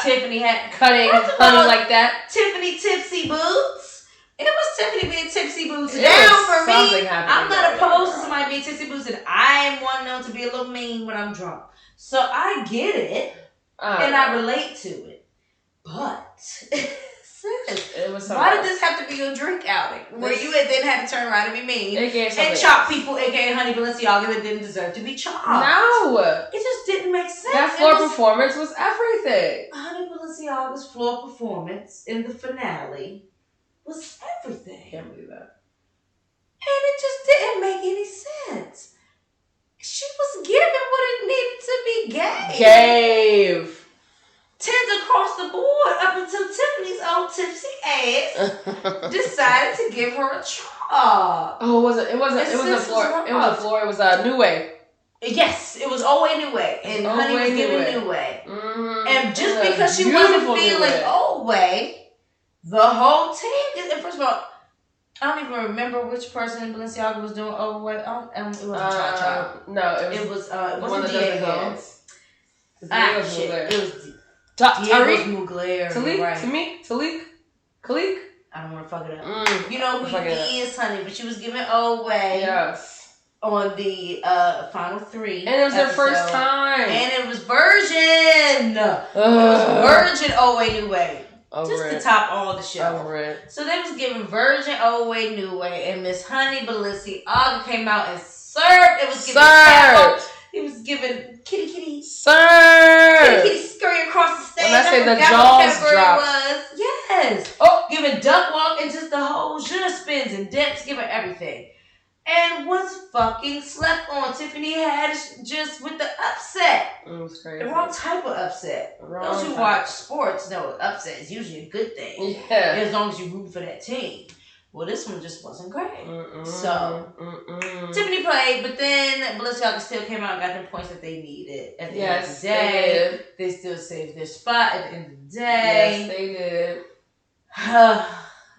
Tiffany had cutting honey like that. Tiffany tipsy boots. It was Tiffany being tipsy boots down for me. I'm not opposed to somebody being tipsy boots, and I'm one known to be a little mean when I'm drunk. So I get it, and I relate to it. But sis, why did this have to be a drink outing where you then had to turn around and be mean and chop people, aka Honey Balenciaga, that didn't deserve to be chopped? No, it just didn't make sense. That floor performance was everything. Honey Balenciaga's floor performance in the finale was everything. Can't believe that. And it just didn't make any sense. She was giving what it needed to be gave. 10s across the board up until Tiffany's old tipsy ass decided to give her a chop. Oh, it wasn't a floor. It was a floor. It was a New Way. Yes, it was always New Way. And Honey was giving New Way. Mm-hmm. And just because she wasn't feeling Old Way, the whole team, and first of all, I don't even remember which person in Balenciaga was doing Old Way. It wasn't Cha-Cha. No, it wasn't Diego. Shit. It was Tariq Mugler. Khalid. I don't want to fuck it up. You know who he is, honey, but she was giving Old Way. Yes. On the final 3. And it was their first time. And it was Virgin. It was Virgin Old Way, New Way. Just to top all the show. So they was giving Virgin Old Way, New Way, and Miss Honey Balenciaga came out and served. It was giving served. It was giving kitty served. Kitty scurry across the stage. When I say the jaws dropped. Yes. Oh, giving duck walk and just the whole je spins and dips, giving everything. And was fucking slept on. Tiffany Haddish just with the upset. It was crazy. The wrong type of upset. Those who watch sports know upset is usually a good thing. Yeah. As long as you root for that team. Well, this one just wasn't great. So, Tiffany played, but then Balenciaga still came out and got the points that they needed. At the end of the day, they still saved their spot at the end of the day. Yes, they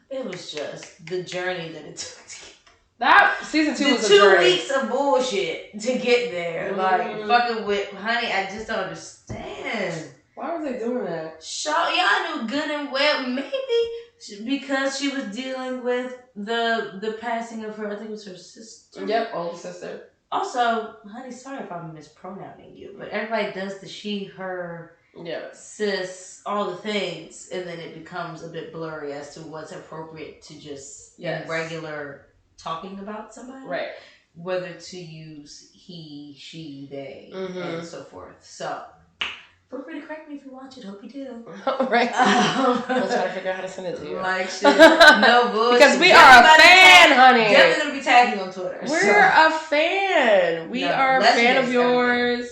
did. It was just the journey that it took to get that season 2 was a journey. 2 weeks of bullshit to get there. Like, fucking with Honey, I just don't understand. Why were they doing that? Y'all knew good and well, maybe because she was dealing with the passing of her, I think it was her sister. Yep, older sister. Also, Honey, sorry if I'm mispronouncing you, but everybody does the she, her, sis, all the things, and then it becomes a bit blurry as to what's appropriate to just regular talking about somebody. Right. Whether to use he, she, they, and so forth. So, feel free to correct me if you watch it. Hope you do. Right. I'll try to figure out how to send it to you. Like shit. No bullshit. Because we are a fan, honey. Definitely going to be tagging on Twitter. We're a fan. We are a fan of yours.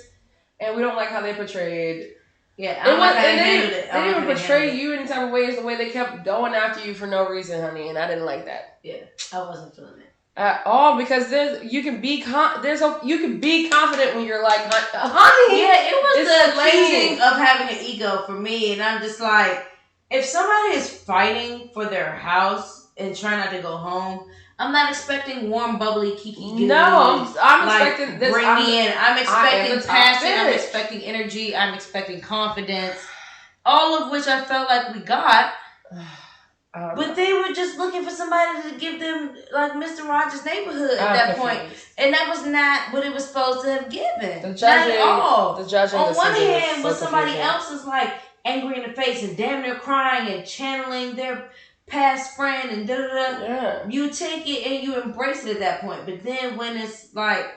And we don't like how they portrayed. Yeah, I don't like how they handled it. They didn't even portray you any type of way. It's the way they kept going after you for no reason, honey. And I didn't like that. Yeah, I wasn't feeling it. At all, because you can be confident when you're like, honey. Yeah, it was the lazing of having an ego for me, and I'm just like, if somebody is fighting for their house and trying not to go home, I'm not expecting warm, bubbly, kiki. No, I'm like, expecting this. Bring me in. I'm expecting passion. I'm bitch. expecting energy. I'm expecting confidence. All of which I felt like we got. But they were just looking for somebody to give them like Mr. Rogers' Neighborhood at that point. And that was not what it was supposed to have given. The judging, not at all. The judging on one hand, so when somebody else is like angry in the face and damn near crying and channeling their past friend and da da da, yeah. You take it and you embrace it at that point. But then when it's like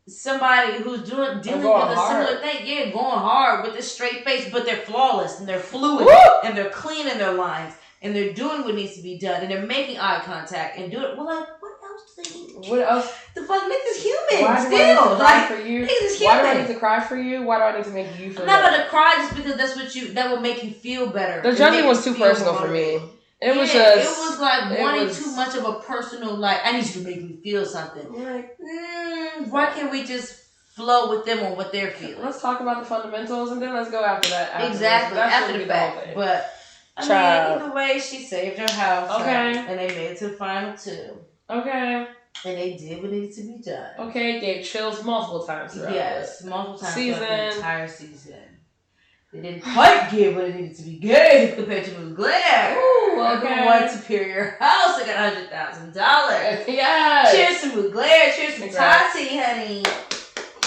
somebody who's dealing with a similar thing, going hard with this straight face, but they're flawless and they're fluid and they're clean in their lines. And they're doing what needs to be done, and they're making eye contact and doing. Well, like, what else do they need? What else? The fuck, niggas human. Why do still, I need to cry like, for you? Niggas human. Why do I need to cry for you? Why do I need to make you feel? I'm not about to cry just because that's what that will make you feel better. The judging was too personal for me. It was like wanting too much of a personal. Like, I need you to make me feel something. Like, why can't we just flow with them on what they're feeling? Let's talk about the fundamentals, and then let's go after that. Exactly after the fact, but. I mean, either way, she saved her house. Okay. And they made it to the final 2. Okay. And they did what needed to be done. Okay, gave chills multiple times throughout multiple times throughout the entire season. They didn't quite give what it needed to be good compared to Mugler. Ooh, okay. One superior house. I got $100,000. Yes. Cheers to Mugler. Cheers to Tati, honey.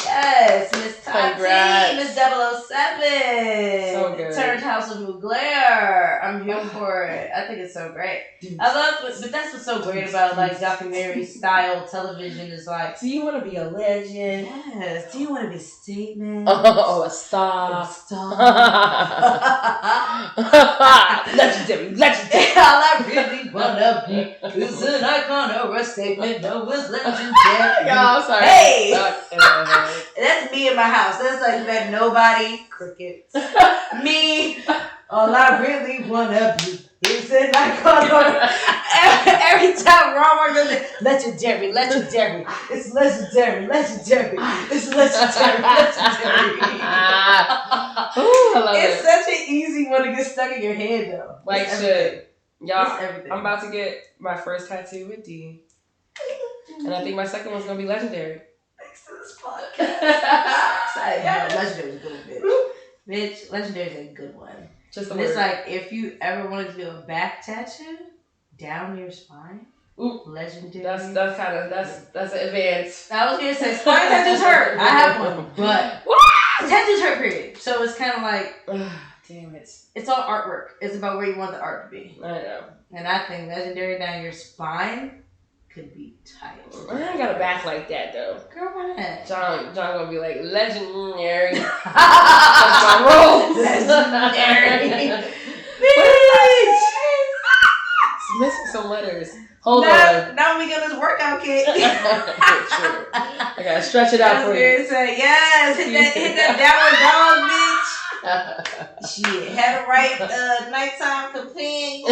Yes, Miss Tati, Miss 007. So good. Turned House of Mugler. I'm here for it. I think it's so great. I love, but that's what's so great about like documentary style television is like. Do you want to be a legend? Yes. Do you want to be a statement? Oh, a star. Legendary. All I really wanna be is an icon or a statement. No, it's legendary. Y'all, sorry. Hey. That's me in my house. That's like that nobody crickets. Me, all I really wanna be is an icon. Every time Walmart goes, legendary. It's legendary. It's legendary. Ooh, I love it's such an easy one to get stuck in your head though. Like shit. Y'all, I'm about to get my first tattoo with D. And I think my second one's gonna be legendary. To this podcast. Legendary is a good one, bitch. Legendary is a good one. Just and it's like if you ever wanted to do a back tattoo down your spine. Ooh, legendary. That's an advance. I was gonna say spine tattoos hurt. I have one, but tattoos hurt. Period. So it's kind of like, damn it. It's all artwork. It's about where you want the art to be. I know. And I think legendary down your spine could be tight. I ain't got a back like that though. Girl, why not? John gonna be like legendary. That's my role. Legendary. Bitch. It's missing some letters. Hold on. Now we got this workout kit. I gotta stretch it out for you. Say, yes, hit that downward dog, bitch. Shit, had a right nighttime companion.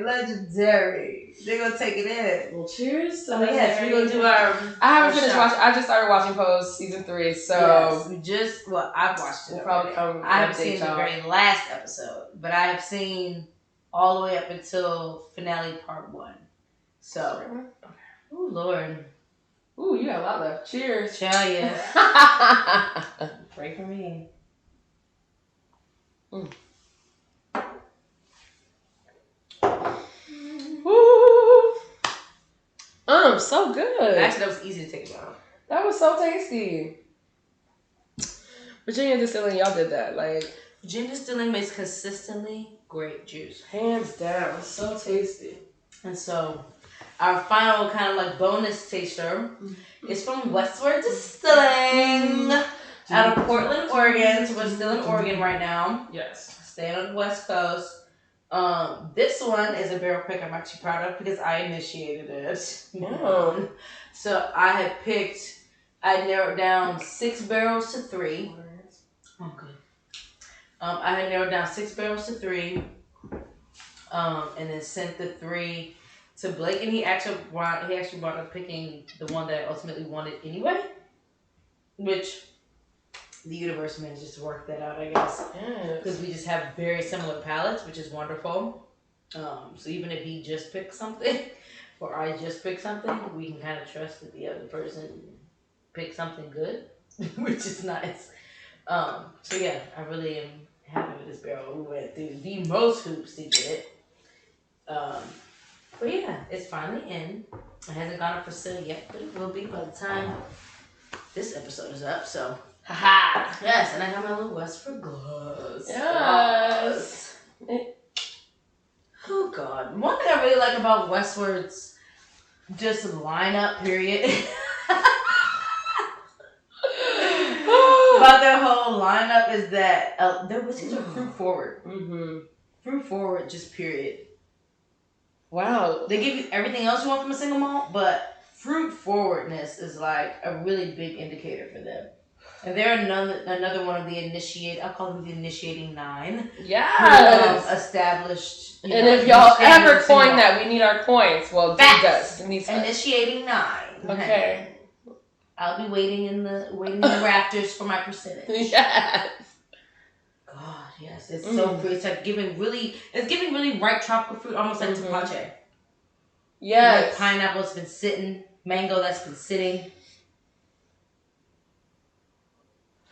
Legendary. They're gonna take it in. Well, cheers. So yes, we're gonna do our. I haven't finished watching. I just started watching Pose season 3, so yes, I've watched it. We'll probably come. I haven't seen the very last episode, but I have seen all the way up until finale part 1. So, oh Lord, ooh, you got a lot left. Cheers. Tell ya. Pray for me. So good. Actually, that was easy to take down. That was so tasty. Virginia Distilling, y'all did that. Like Virginia Distilling makes consistently great juice. Hands down. So tasty. And so, our final kind of like bonus taster is from Westward Distilling out of Portland, Oregon. So we're still in Oregon right now. Yes. Staying on the West Coast. This one is a barrel pick I'm actually proud of because I initiated it. Oh. So I narrowed down 6 barrels to 3. Oh, good. I had narrowed down 6 barrels to 3. And then sent the 3 to Blake, and he actually wound up picking the one that I ultimately wanted anyway, which the universe manages to work that out, I guess. Because we just have very similar palates, which is wonderful. So even if he just picked something, or I just picked something, we can kind of trust that the other person picked something good, which is nice. So yeah, I really am happy with this barrel. We went through the most hoops to get it. But yeah, it's finally in. It hasn't gone up for sale yet, but it will be by the time this episode is up. So, haha. Yes, and I got my little Westford gloves. Yes. Oh God. One thing I really like about Westward's just lineup, period. About their whole lineup is that their whiskeys are fruit forward. Mm-hmm. Fruit forward, just period. Wow. They give you everything else you want from a single malt, but fruit forwardness is like a really big indicator for them. And they're another one of the I'll call them the initiating 9. Yes. Established. And if y'all ever coin that, we need our coins. Well, Dude does. Initiating 9. Okay. I'll be waiting in the rafters for my percentage. Yes. God, yes, it's so fruit. It's like giving really ripe tropical fruit, almost like tepache. Yes. Like pineapple that's been sitting, mango that's been sitting.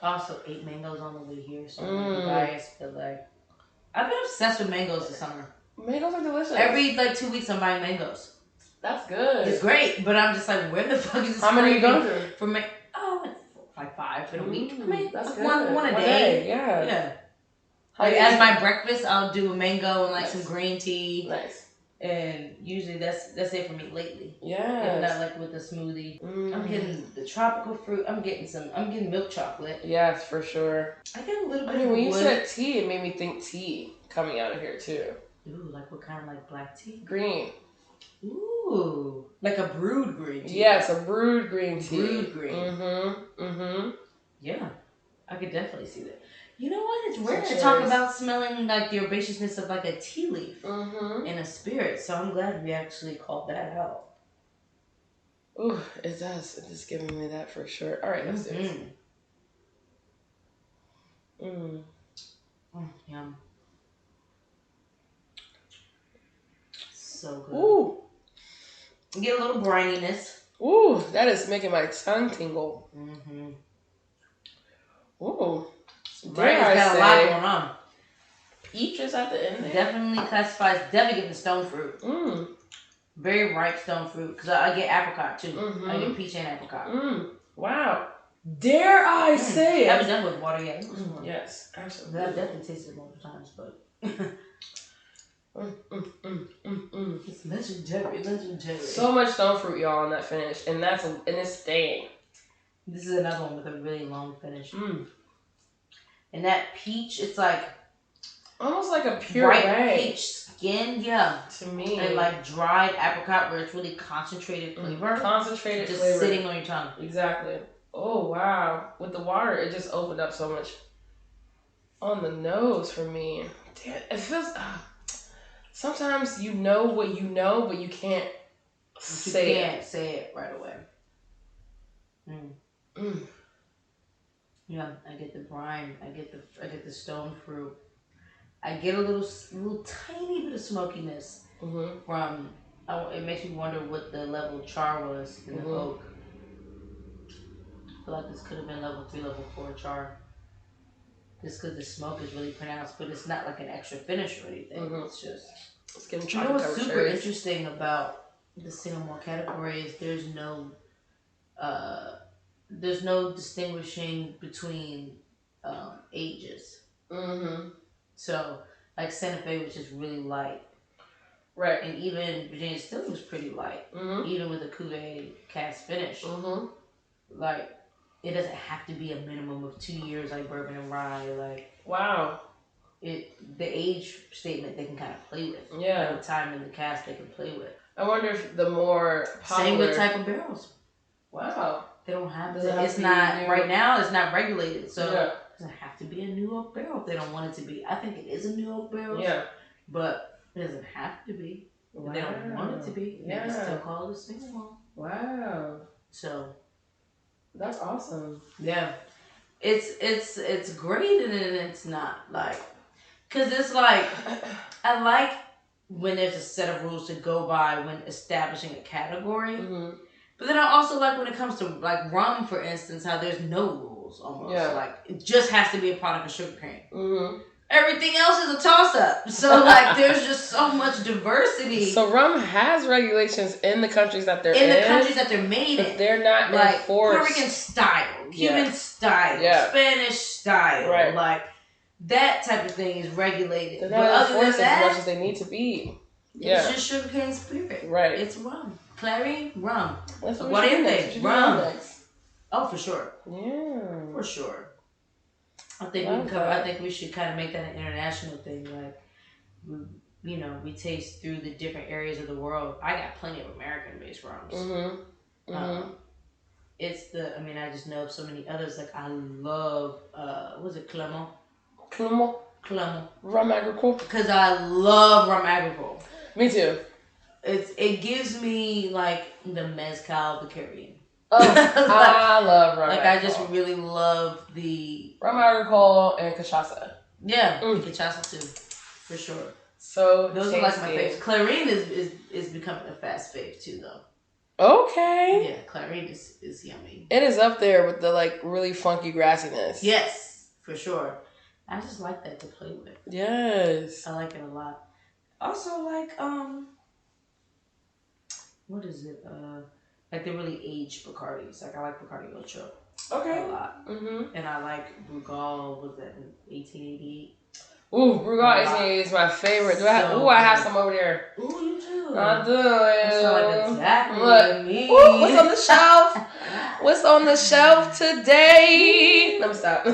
Also, 8 mangoes on the way here, so I'm gonna be biased, but like, I've been obsessed with mangoes this summer. Mangoes are delicious. Every 2 weeks, I'm buying mangoes. That's good. It's great, but I'm just like, where the fuck is this? How many are you going through? For me, like 5 in a week. I mean, that's good. One a day. Yeah. Like as my breakfast, I'll do a mango and like some green tea. Nice. And usually that's it for me lately. Yeah. If not like with a smoothie. I'm getting the tropical fruit. I'm getting milk chocolate. Yes, for sure. I get a little bit of when you wood. said tea, it made me think tea coming out of here too. Ooh, like what kind? Like black tea? Green. Ooh. Like a brewed green tea. Yes, a brewed green tea. Brewed green. Mm-hmm. Yeah. I could definitely see that. You know what? It's weird to talk about smelling like the herbaceousness of like a tea leaf in a spirit. So I'm glad we actually called that out. Ooh, it does. It is giving me that for sure. All right, let's do this. Yum. So good. Ooh. You get a little brininess. Ooh, that is making my tongue tingle. Ooh. Right, it's got a lot going on. Peaches at the end there? Definitely getting stone fruit. Very ripe stone fruit. Because I get apricot too. I get peach and apricot. Wow. Dare I say I haven't done with water yet. Yes, absolutely. I've definitely tasted it multiple times, but it's legendary. So much stone fruit, y'all, on that finish. And it's staying. This is another one with a really long finish. And that peach, it's like almost like a puree. Bright peach skin, yeah. To me. And like dried apricot where it's really concentrated flavor. Concentrated just flavor. sitting on your tongue. Exactly. Oh, wow. With the water, it just opened up so much on the nose for me. Damn, it feels... sometimes you know what you know, but you can't say it right away. Yeah, I get the brine. I get the stone fruit. I get a little tiny bit of smokiness from. It makes me wonder what the level of char was in the oak. I feel like this could have been level 3, level 4 char. Just because the smoke is really pronounced, but it's not like an extra finish or anything. It's just. It's getting you know what's super interesting about the single malt category is there's no distinguishing between ages. So like Santa Fe, which is really light, right, and even Virginia Stilling was pretty light, even with a cuvee cast finish. Like it doesn't have to be a minimum of 2 years like bourbon and rye. Like wow. The age statement they can kind of play with. Yeah. The time in the cast they can play with. I wonder if the more popular... Same with type of barrels. Wow. They don't have to. It's not right now. It's not regulated, so it doesn't have to be a new oak barrel if they don't want it to be. I think it is a new oak barrel. Yeah. But it doesn't have to be. If they don't want it to be, they can still call it a single malt. Wow. So that's awesome. Yeah. it's great and then it's not like, because it's like I like when there's a set of rules to go by when establishing a category. Mm-hmm. But then I also like when it comes to like rum, for instance, how there's no rules almost. Yeah. Like it just has to be a product of sugarcane. Mm-hmm. Everything else is a toss up. So like there's just so much diversity. So rum has regulations in the countries that they're in. The countries that they're made in. They're not like enforced. Puerto Rican style, Cuban style, Spanish style. Right. Like that type of thing is regulated. They're but not other than enforced that, as much as they need to be. It's just sugarcane spirit. Right. It's rum. Clary, rum. That's what do you think? Rum. Next. Oh, for sure. Yeah. For sure. I think we should kind of make that an international thing. Like, we taste through the different areas of the world. I got plenty of American-based rums. Mm-hmm. Mm-hmm. I just know of so many others. Like, I love, was it Clermont? Clermont. Rum agricole. Because I love rum agricole. Me too. It gives me, like, the mezcal of the Caribbean. Oh, I love rum agricole. I just really love the... rum agricole and cachaça. Yeah, cachaça too. For sure. So those tasty. Are like my favorites. Clarine is becoming a fast fave too, though. Okay. Yeah, Clarine is yummy. It is up there with the like really funky grassiness. Yes, for sure. I just like that to play with. Yes. I like it a lot. Also like what is it? Like the really aged Bacardis. Like I like Bacardi Ocho. Okay. A lot. Mm-hmm. And I like Brugal. Was that in 1888? Ooh, Brugal 1888 is my favorite. I have some over there. Ooh, you too. I do. Like exactly. Look. Me. Ooh, what's on the shelf? What's on the shelf today? Let me stop.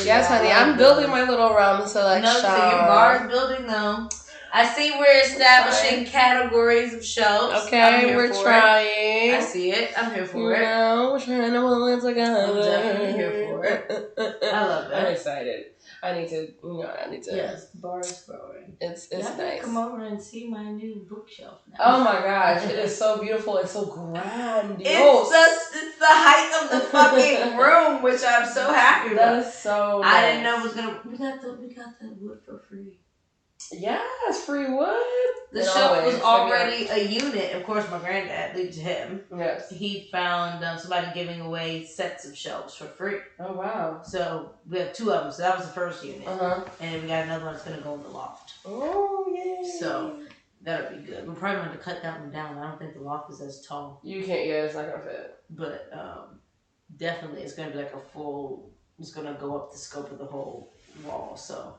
Yes, honey. I'm building my little rum selection. No, so your bar is building though. I see we're establishing categories of shelves. Okay, we're trying. I see it. I'm here for it. We're trying to pull it together. I'm definitely here for it. I love it. I'm excited. I need to. Yes, the bar is growing. It's y'all nice. Come over and see my new bookshelf now. Oh my gosh, it is so beautiful. It's so grandiose. It's the height of the fucking room, which I'm so happy about. That is so nice. I didn't know it was gonna. We got the wood for free. Yes, free wood. The shelf was already a unit. Of course, my granddad, leave it to him. Yes. He found somebody giving away sets of shelves for free. Oh, wow. So we have 2 of them. So that was the first unit. Uh-huh. And we got another one that's going to go in the loft. Oh, yay. So that'll be good. We're probably going to cut that one down. I don't think the loft is as tall. You can't, it's not going to fit. But definitely it's going to be like it's going to go up the scope of the whole wall. So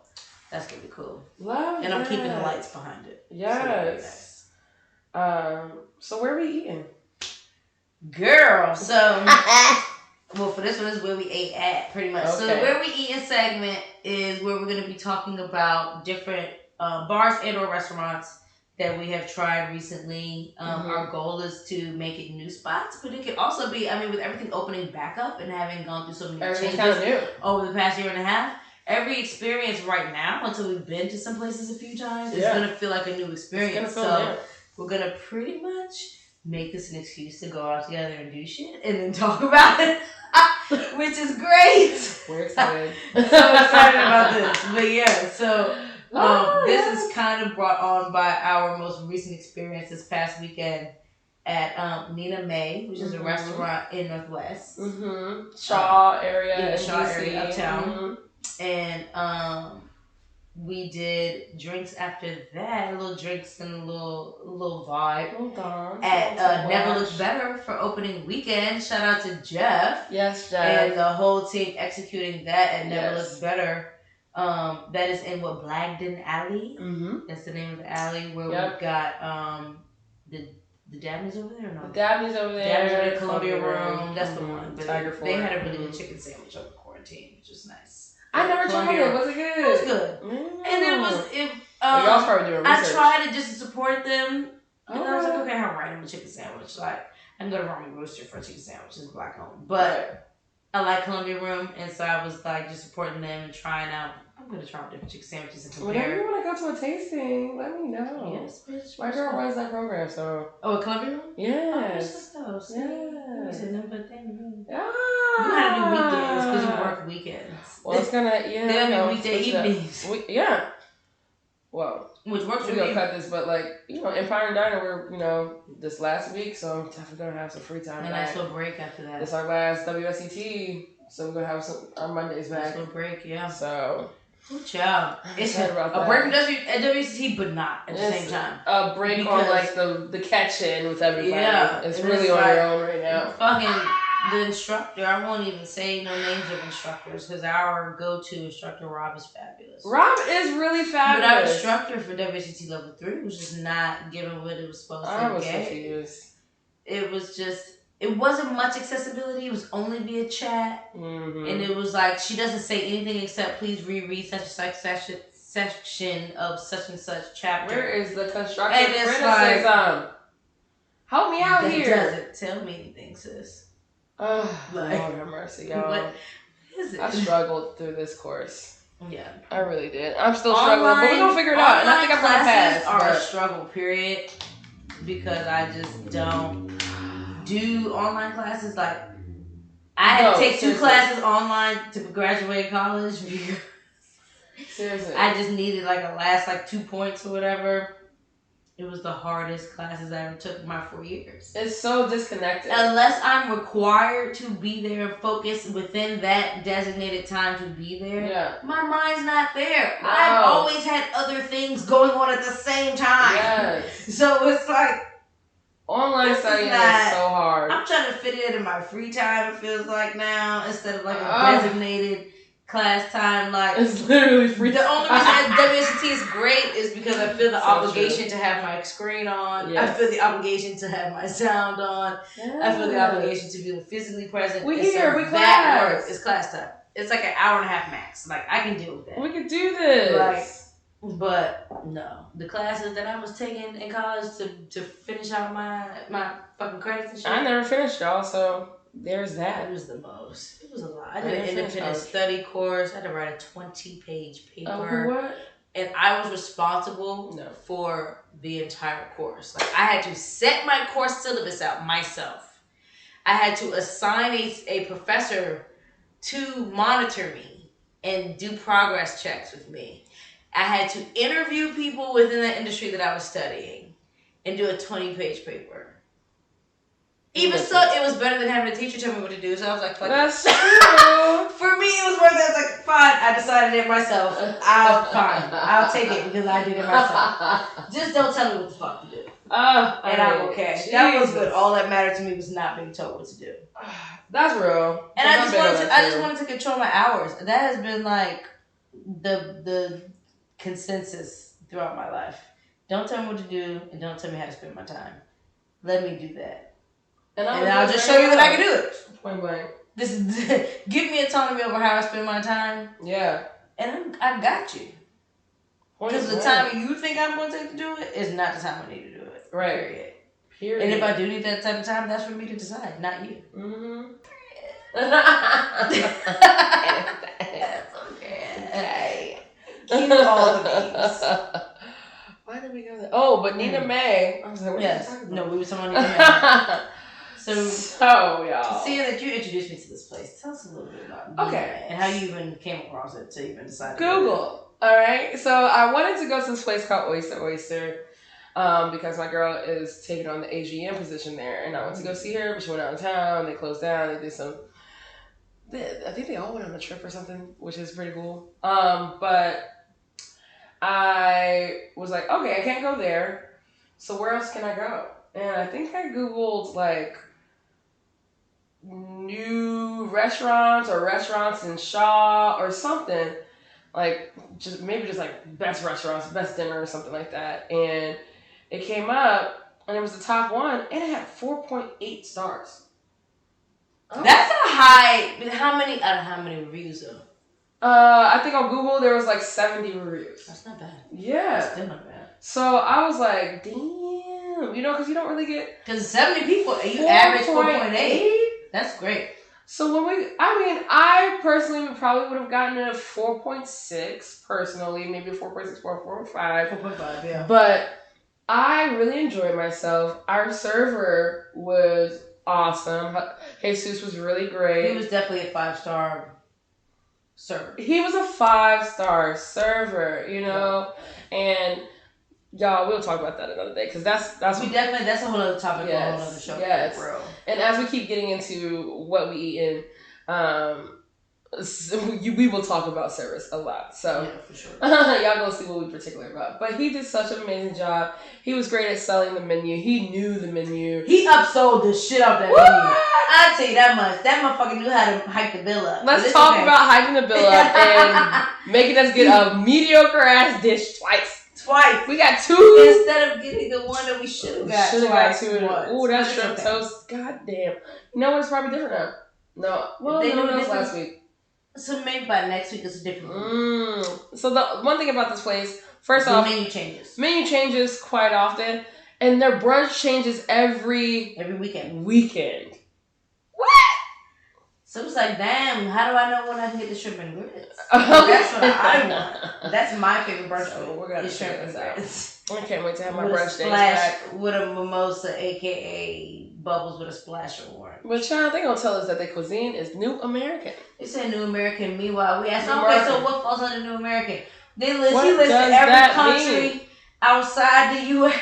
that's going to be cool. Love And I'm keeping the lights behind it. Yes. So, nice. So where are we eating? Girl, so... well, for this one is where we ate at, pretty much. Okay. So the Where We Eating segment is where we're going to be talking about different bars and or restaurants that we have tried recently. Our goal is to make it new spots, but it could also be, with everything opening back up and having gone through so many changes over the past year and a half, every experience right now, until we've been to some places a few times, is going to feel like a new experience. So we're going to pretty much make this an excuse to go out together and do shit and then talk about it, which is great. We're excited. So excited about this. But yeah, so this is kind of brought on by our most recent experience this past weekend at Nina May, which is a restaurant in Northwest. Shaw area. In the Shaw area, uptown. And we did drinks after that, little drinks and a little vibe. At Never Looks Better for opening weekend. Shout out to Jeff. Yes, Jeff. And the whole team executing that at Never Looks Better. That is in Blagden Alley. That's the name of the alley where we've got the Dabney's over there or no? The Dabney's over there. Dabney's over there, Columbia Room. That's the one. But Tiger they had a really good chicken sandwich over quarantine, which was nice. I never tried it. Was it good? It was good. And y'all started doing research. I tried it just to support them. And I was like, okay, I'm writing a chicken sandwich. Like, I can go to Romy Rooster for a chicken sandwich. It's black owned. But I like Columbia Room. And so I was like, just supporting them and trying out. I'm going to try different chicken sandwiches and compare. Whenever you want to go to a tasting, let me know. Yes, bitch. My girl runs that program, so. Oh, a Columbia Room? Yes. Oh, yes. Yeah. You said no, but thank you. Ah. You might have gotta do weekdays because you work weekends. Well, it's gonna, They gotta be weekday evenings. Yeah. Well, which works for we're gonna me. cut this, but like, Empire and Diner were, this last week, so I'm definitely gonna have some free time. And nice little break after that. It's our last WSET, so we're gonna have our Mondays back. Nice little break, yeah. So. Good job. It's a break from WSET, but not at the same time. A break on like the catch-in with everybody. Yeah, it's really on your own right now. Fucking the instructor. I won't even say no names of instructors because our go-to instructor Rob is fabulous. Rob is really fabulous. But our instructor for WSET level 3 was just not giving what it was supposed to. I was confused. It wasn't much accessibility. It was only via chat. Mm-hmm. And it was like, she doesn't say anything except please reread such and such section of such and such chapter. Where is the constructive criticism? Like, help me out here. Doesn't tell me anything, sis. Lord have mercy, y'all. What is it? I struggled through this course. Yeah. I really did. I'm still struggling, but we're going to figure it out. And I think I'm going to pass. Are a struggle, period. Because I just don't do online classes. Like, I had to take 2 classes online to graduate college because seriously, I just needed like a last 2 points or whatever. It was the hardest classes I ever took in my 4 years. It's so disconnected. Unless I'm required to be there and focus within that designated time to be there, my mind's not there. No. I've always had other things going on at the same time. Yes. So it's like, online studying is so hard. I'm trying to fit it in my free time, it feels like now, instead of like a designated class time. Like, it's literally free. The only reason that WSET is great is because I feel the obligation to have my screen on. Yes. I feel the obligation to have my sound on. Yes. I feel the obligation to be physically present. We class. That works. It's class time. It's like an hour and a half max. Like, I can deal with that. We can do this. But no, the classes that I was taking in college to finish out my fucking credits and shit. I never finished, y'all, so there's that. It was the most. It was a lot. I did an independent study course. I had to write a 20-page paper. What? And I was responsible for the entire course. Like, I had to set my course syllabus out myself. I had to assign a professor to monitor me and do progress checks with me. I had to interview people within the industry that I was studying and do a 20-page paper. Even so, it was better than having a teacher tell me what to do. So I was like, fuck it. That's true. For me, it was worth it. I was like, fine. I decided it myself. I'll take it because I did it myself. Just don't tell me what the fuck to do. And I'm okay. Jesus. That was good. All that mattered to me was not being told what to do. That's real. And I just wanted to control my hours. That has been like the consensus throughout my life. Don't tell me what to do and don't tell me how to spend my time. Let me do that. And I'll just show you that I can do it. Point blank. Give me autonomy over how I spend my time. Yeah. And I got you. Because the time you think I'm going to take to do it is not the time I need to do it. Right. Period. And if I do need that type of time, that's for me to decide, not you. Mm-hmm. Okay. Keep all the names. Why did we go there? Oh, but Nina May. I was like, what are you talking about? No, we were talking about Nina May. So y'all. Seeing that you introduced me to this place, tell us a little bit about Nina May and how you even came across it to even decide. Google. All right. So I wanted to go to this place called Oyster. Because my girl is taking on the AGM position there, and I went to go see her, but she went out of town. They closed down. They did some. I think they all went on a trip or something, which is pretty cool. But I was like, okay, I can't go there. So where else can I go? And I think I Googled like new restaurants or restaurants in Shaw or something, like just like best restaurants, best dinner or something like that. And it came up and it was the top one and it had 4.8 stars. Oh. That's a high. How many reviews though? I think on Google there was like 70 reviews. That's not bad. Yeah. That's still not bad. So I was like, damn, because you don't really get. Because 70 people, and you average 4.8. That's great. So I personally probably would have gotten a 4.6 personally, maybe a 4.6, 4.5. 4.5, yeah. But I really enjoyed myself. Our server was awesome. Jesus was really great. He was definitely a 5-star server. He was a 5-star server, you know, and y'all, we'll talk about that another day because that's that's a whole other topic for a whole other show. Yes. Bro. And as we keep getting into what we eat we will talk about service a lot. So yeah, for sure. Y'all go see what we particular about. But he did such an amazing job. He was great at selling the menu. He knew the menu. He upsold the shit out that menu. I'll tell you that much. That motherfucker knew how to hike the bill up. Let's talk about hiking the bill up and making us get a mediocre ass dish twice. We got 2 instead of getting the one that we should have got. Ooh, that shrimp toast. God damn. You know what? It's probably different now. No. Well, they knew it last week. So maybe by next week it's a different one. So the one thing about this place, first off, menu changes. Menu changes quite often, and their brunch changes every weekend. What? So it's like, damn, how do I know when I can get the shrimp and grits? That's what I want. That's my favorite brunch food. We're gonna shrimp and out. grits. I can't wait to have my with brunch days back. With a mimosa, aka bubbles with a splash of orange. But child, they gonna tell us that their cuisine is New American. They said New American. Meanwhile, we asked, okay, so what falls under New American? He listed every country outside the U.S.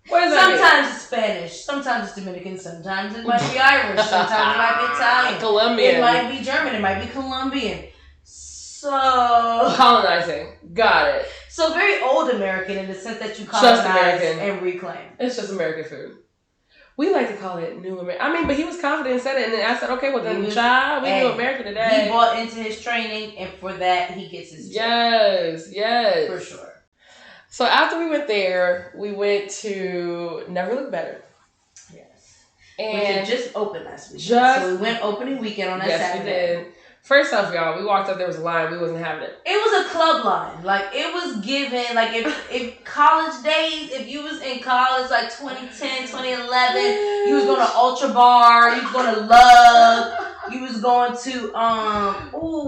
What does that mean? Sometimes it's Spanish, sometimes it's Dominican, sometimes it might be Irish, sometimes it might be Italian, Colombian, it might be German, it might be Colombian. So colonizing, got it. So very old American in the sense that you colonize and reclaim. It's just American food. We like to call it New American. I mean, but he was confident and said it, and then I said, okay, well then, child, we New American today. He bought into his training, and for that, he gets his check. Yes. For sure. So after we went there, we went to Never Look Better. Yes. And which just opened last week. So we went opening weekend on that Saturday. Yes, we did. First off, y'all, we walked up, there was a line, we wasn't having it. It was a club line. Like, it was given, like, if college days, if you was in college, like, 2010, 2011, you was going to Ultra Bar, you was going to Love, you was going to,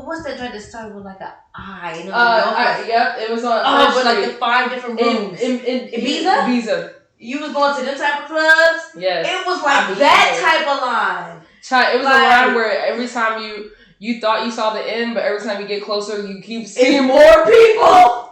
what's that joint that started with, like, an I? You know, yep, it was on but, like, the 5 different rooms. In Ibiza? Ibiza. You was going to them type of clubs? Yes. It was, like, that type of line. It was like, a line where every time you thought you saw the end, but every time you get closer, you keep seeing more people.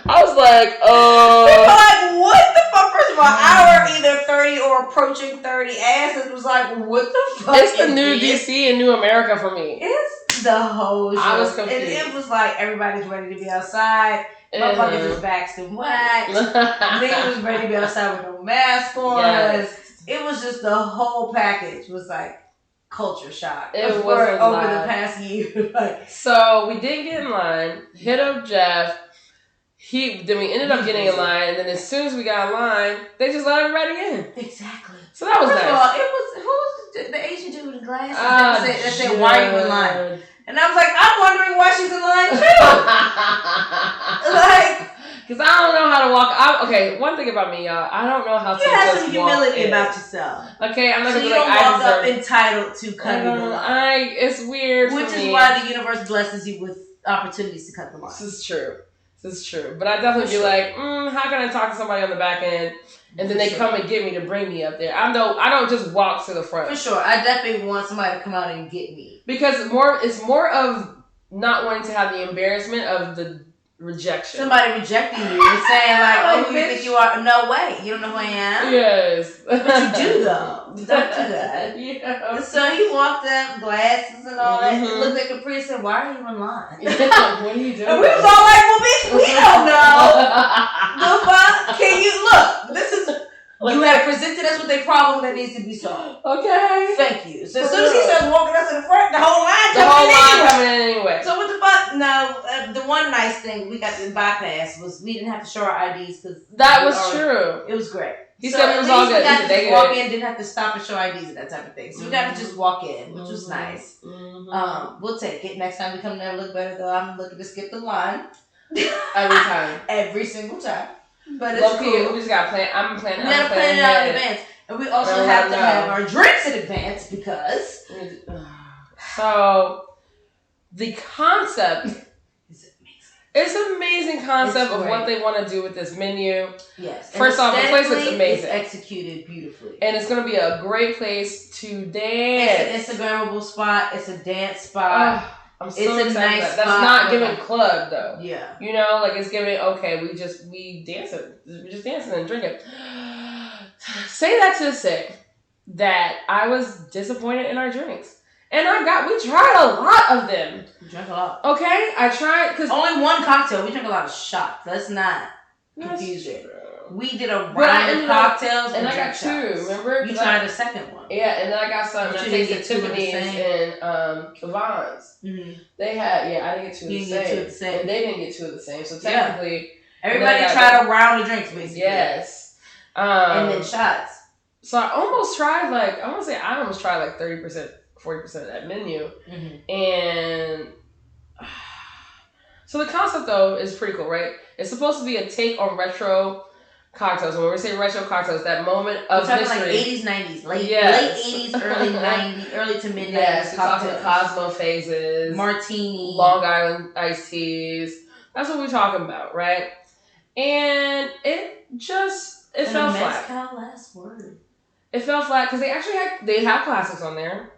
I was like, People like, what the fuck? First of all, our either 30 or approaching 30 asses was like, what the fuck? It's the new DC and New America for me. It's the whole show. I was confused. And it was like, everybody's ready to be outside. Motherfuckers is waxed and waxed. Niggas was ready to be outside with no mask on. Yes. It was just the whole package was like, culture shock. It was over the past year. So we didn't get in line. Hit up Jeff. Then we ended up getting in line, and then as soon as we got in line, they just let everybody in. Exactly. So that was nice. First of all, who's the Asian dude with the glasses that said, why are you in line? And I was like, I'm wondering why she's in line too. Like, because I don't know how to walk. Okay, one thing about me, y'all, I don't know how to just walk. You have some humility about yourself. Okay, I'm not so gonna you be like, don't walk up entitled to cutting the line. It's weird. Which is why the universe blesses you with opportunities to cut the line. This is true. But I definitely be like, how can I talk to somebody on the back end, and then they come and get me to bring me up there? I don't just walk to the front. For sure, I definitely want somebody to come out and get me. Because it's more of not wanting to have the embarrassment of the rejection. Somebody rejecting you and saying like, who you think you are? No way. You don't know who I am? Yes. But you do though. Don't do that. Yeah. So he walked up, glasses and all that. He looked at Kapri and said, why are you in line? What are you doing? And we was all like, well bitch, we don't know. The fuck? Can you look? This is you have presented us with a problem that needs to be solved. Okay. Thank you. So as soon as he starts walking us to the front, the whole line coming in anyway. So what the fuck? No, the one nice thing we got to bypass was we didn't have to show our IDs because that was true. It was great. He said it was all good. We got to just walk in, didn't have to stop and show IDs and that type of thing. So we got to just walk in, which was nice. We'll take it. Next time we come there, look better though. I'm looking to skip the line every time, every single time. But it's cool. We just got to plan. I'm planning. We got to plan it out in advance, and we also have to have our drinks in advance because. So, the concept It's an amazing concept of what they want to do with this menu. Yes. First off, the place looks amazing. It's executed beautifully. And it's going to be a great place to dance. It's an Instagrammable spot. It's a dance spot. I'm so excited. Nice spot. That's not giving club, though. Yeah. You know, like it's giving, okay, we dancing. We're just dancing and drinking. Say that to say that I was disappointed in our drinks. And we tried a lot of them. We drank a lot. Okay? I tried, because... Only one cocktail. We drank a lot of shots. Let's not confuse it. We did a round of cocktails and I got two, remember? You tried the second one. Yeah, and then I got some. I tasted Tiffany's and Kavon's. Mm-hmm. They had, I didn't get two of the same. And they didn't get two of the same. So technically... Everybody tried a round of drinks, basically. Yes. And then shots. So I almost tried, I want to say I almost tried 30%. 40% of that menu. Mm-hmm. And so the concept though is pretty cool, right? It's supposed to be a take on retro cocktails. And when we say retro cocktails, that moment of history. Like 80s, 90s, late 80s, early 90s, early to mid 90s. Yes, we're talking Cosmo phases, Martini, Long Island iced teas. That's what we're talking about, right? And it fell flat. Mezcal last word. It fell flat because they have classics on there.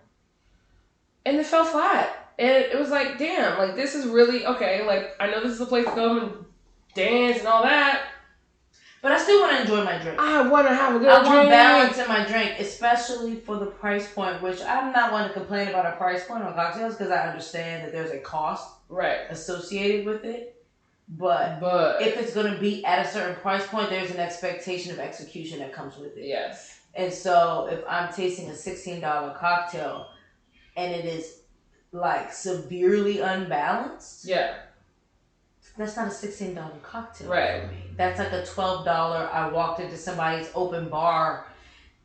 And it fell flat. And it was like, damn, this is really, okay, I know this is a place to come and dance and all that. But I still want to enjoy my drink. I want to have a good drink. I want balance in my drink, especially for the price point, which I'm not one to complain about a price point on cocktails because I understand that there's a cost associated with it. But if it's going to be at a certain price point, there's an expectation of execution that comes with it. Yes. And so if I'm tasting a $16 cocktail, and it is severely unbalanced. Yeah. That's not a $16 cocktail for me. That's like a $12. I walked into somebody's open bar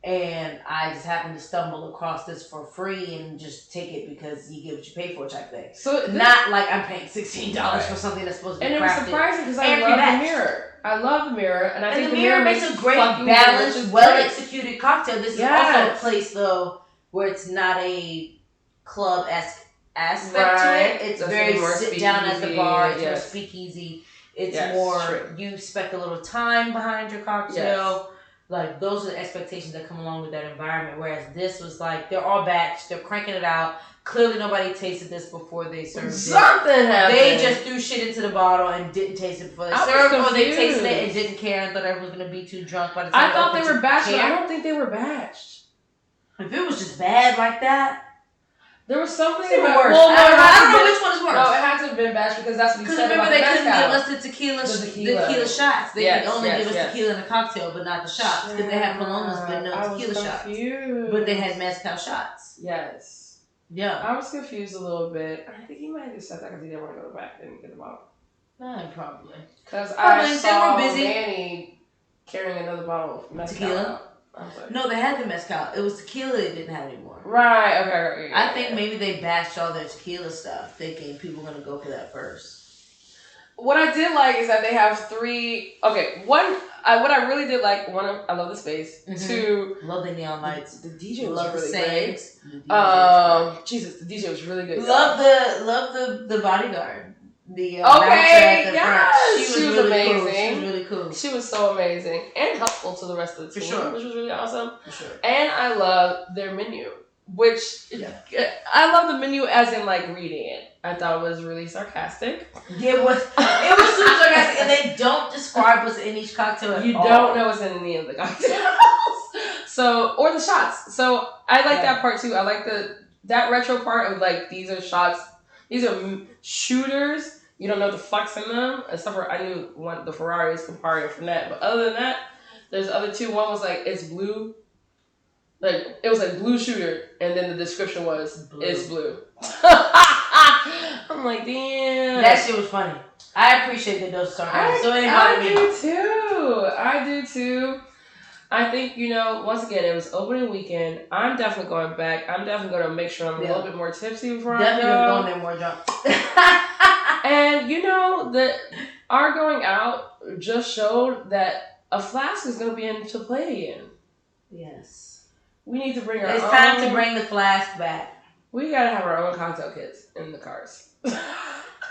and I just happened to stumble across this for free and just take it because you get what you pay for type thing. So not like I'm paying $16 for something that's supposed to be crafted. And it was surprising because I love the mirror. I love the mirror. And I think the mirror makes a great balanced, well-executed cocktail. This is also a place though where it's not a club-esque aspect to it. It's very sit down at the bar. It's more speakeasy. It's more you spec a little time behind your cocktail. Yes. Those are the expectations that come along with that environment. Whereas this was they're all batched. They're cranking it out. Clearly nobody tasted this before they served it. Something happened. They just threw shit into the bottle and didn't taste it before they served, or they tasted it and didn't care and thought everyone was going to be too drunk by the time I thought they were batched, but I don't think they were batched. If it was just bad like that, there was something about worse. Well, I don't know which one is worse. No, it had to have been batched because that's what you said about the mezcal. Because remember, they couldn't give us the tequila shots. They could only give us tequila in a cocktail, but not the shots. Because they had palomas, but no tequila shots. But they had mezcal shots. Yes. Yeah. I was confused a little bit. I think he might have just said that because he didn't want to go back and get the bottle. Probably. Because I saw Manny carrying another bottle of mezcal. Tequila? No, they had the mezcal. It was tequila they didn't have anymore. Right, okay. Yeah, I think maybe they batched all their tequila stuff, thinking people were going to go for that first. What I did like is that they have three... Okay, one... what I really did like, one, I love the space. Mm-hmm. Two... Love the neon lights. The DJ was really great. Jesus, the DJ was really good. Love the bodyguard. The okay, yes, she was really amazing. Cool. She was really cool. She was so amazing and helpful to the rest of the team, which was really awesome. For sure. And I love their menu, which I love the menu as in reading it. I thought it was really sarcastic. Yeah, it was super sarcastic, and they don't describe what's in each cocktail at all. You don't know what's in any of the cocktails, or the shots. So I like that part too. I like that retro part of these are shots. These are shooters. You don't know what the fuck's in them. Except for I knew the Ferrari is Campari and Fernet. But other than that, there's other two. One was it's blue. It was blue shooter. And then the description was, it's blue. I'm like, damn. That shit was funny. I appreciate the dose of sarcasm. I do too. I think, once again, it was opening weekend. I'm definitely going back. I'm definitely going to make sure I'm a little bit more tipsy before I go. Definitely going there more drunk. And, our going out just showed that a flask is going to be into play again. Yes. We need to bring our own. It's time to bring the flask back. We got to have our own cocktail kits in the cars.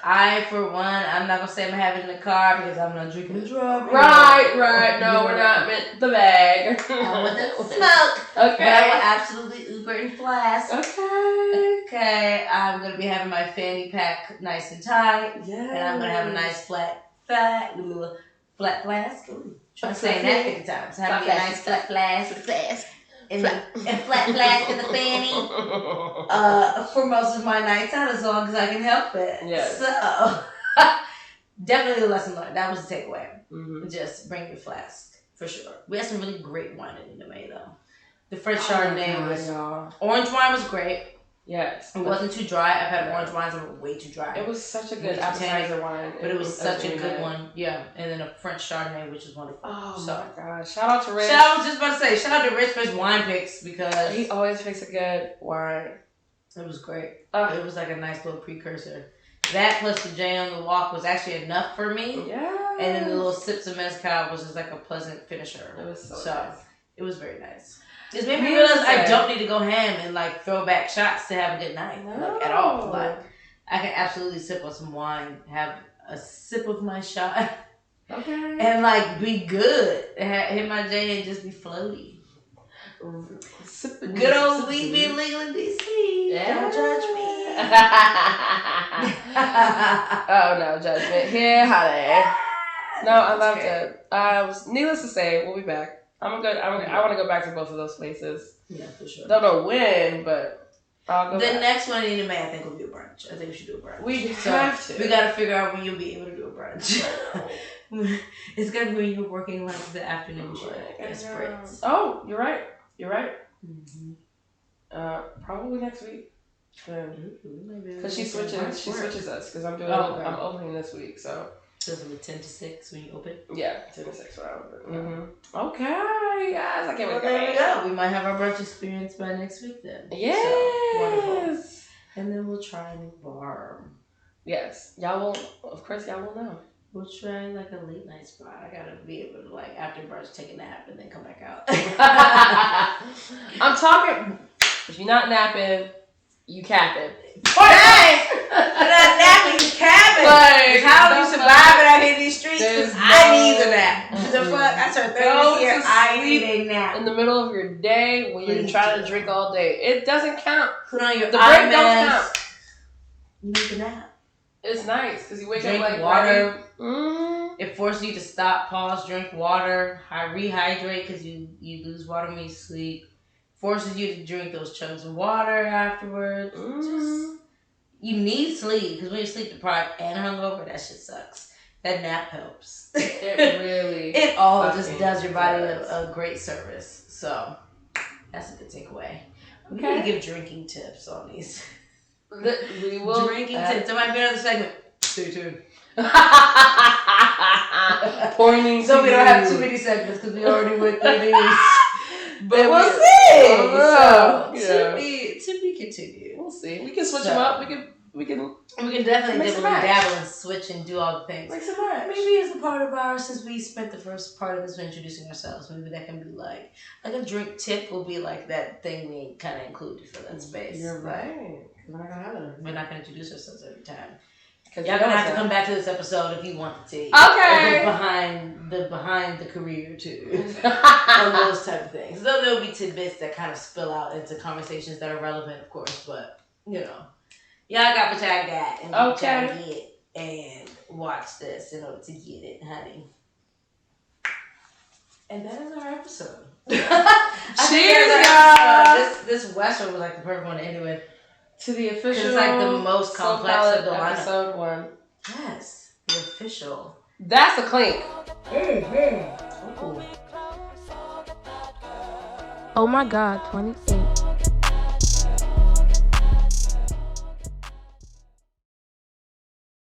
I, for one, I'm not gonna say I'm gonna have it in the car because I'm not drinking and driving. Right. No, we're not meant the bag. I want the smoke. Okay. But I will absolutely Uber and flask. Okay. I'm gonna be having my fanny pack nice and tight. Yeah. And I'm gonna have a nice flat flask. Ooh, try saying that 50 times. Have a nice flat flask. And flat flask in the fanny for most of my nights out as long as I can help it. Yes. So, definitely a lesson learned. That was the takeaway. Mm-hmm. Just bring your flask, for sure. We had some really great wine in Denaya, though. The French Chardonnay orange wine was great. Yes. It wasn't too dry. I've had orange wines that were way too dry. It was such a good appetizer wine. But it was such a good one. Yeah. And then a French Chardonnay, which is wonderful. Oh, my gosh. Shout out to Rich. I was just about to say, shout out to Rich for his wine picks because he always picks a good wine. It was great. It was like a nice little precursor. That plus the J on the walk was actually enough for me. Yeah. And then the little sips of mezcal was just like a pleasant finisher. It was so nice. It was very nice. It's made me realize I don't need to go ham and like throw back shots to have a good night. No. Like at all. Like I can absolutely sip on some wine, have a sip of my shot. Okay. And like be good. Hit my J and just be floaty. Good old weed being legal in DC. Yeah. Don't judge me. Oh no, judgment here, honey. No, I loved it. Needless to say, we'll be back. I want to go back to both of those places. Yeah, for sure. Don't know when, but I'll go back. The next one in May, I think, will be a brunch. I think we should do a brunch. We have to. We got to figure out when you'll be able to do a brunch. It's going to be when you're working like the afternoon shift. Oh, you're right. Mm-hmm. Probably next week. Because she switches us. Because I'm opening this week, so. So it's like 10 to 6 when you open? Yeah, 10 to 6 when I open. Mm-hmm. Okay, guys, I can't wait. There we go. We might have our brunch experience by next week then. Yes. So, wonderful. And then we'll try a new bar. Yes. Y'all will know. We'll try like a late night spot. I gotta be able to like after brunch take a nap and then come back out. I'm talking. If you're not napping, you capping. Hey! I'm not napping, you capping. Like, how are you surviving out here in these streets? I need a nap. Mm-hmm. The fuck? I turned 30 this year. I need a nap. In the middle of your day when you're trying to drink all day. It doesn't count. Put on your the break don't count. You need a nap. It's nice because you wake drink up like water. Mm-hmm. It forces you to stop, pause, drink water, rehydrate because you lose water when you sleep. Forces you to drink those chugs of water afterwards. Mm-hmm. You need sleep because when you're sleep deprived and hungover, that shit sucks. That nap helps. It really. It all just does your body a great service. So that's a good takeaway. We need to give drinking tips on these. We will. Drinking tips. There might be another segment. Stay tuned. Pointing. So we don't have too many segments because we already went through these. But we'll see. So to be continued. We'll see. We can switch them up. We can definitely dabble and switch and do all the things. Mix and match. Maybe as a part of ours, since we spent the first part of this introducing ourselves, maybe that can be like a drink tip will be like that thing we kind of included for that space. You're right. We're not gonna have it. We're not gonna introduce ourselves every time. Y'all gonna have to come back to this episode if you want to take. Okay. Behind the career too. On those type of things. Though there'll be tidbits that kind of spill out into conversations that are relevant, of course, but y'all got what y'all got and what y'all get and watch this in order to get it, honey. And that is our episode. Cheers, y'all! This Western was like the perfect one to end with. To the official. It's like the most complex of the lineup. Episode 1. Yes, the official. That's a clink. Mm-hmm. Oh my God, 28.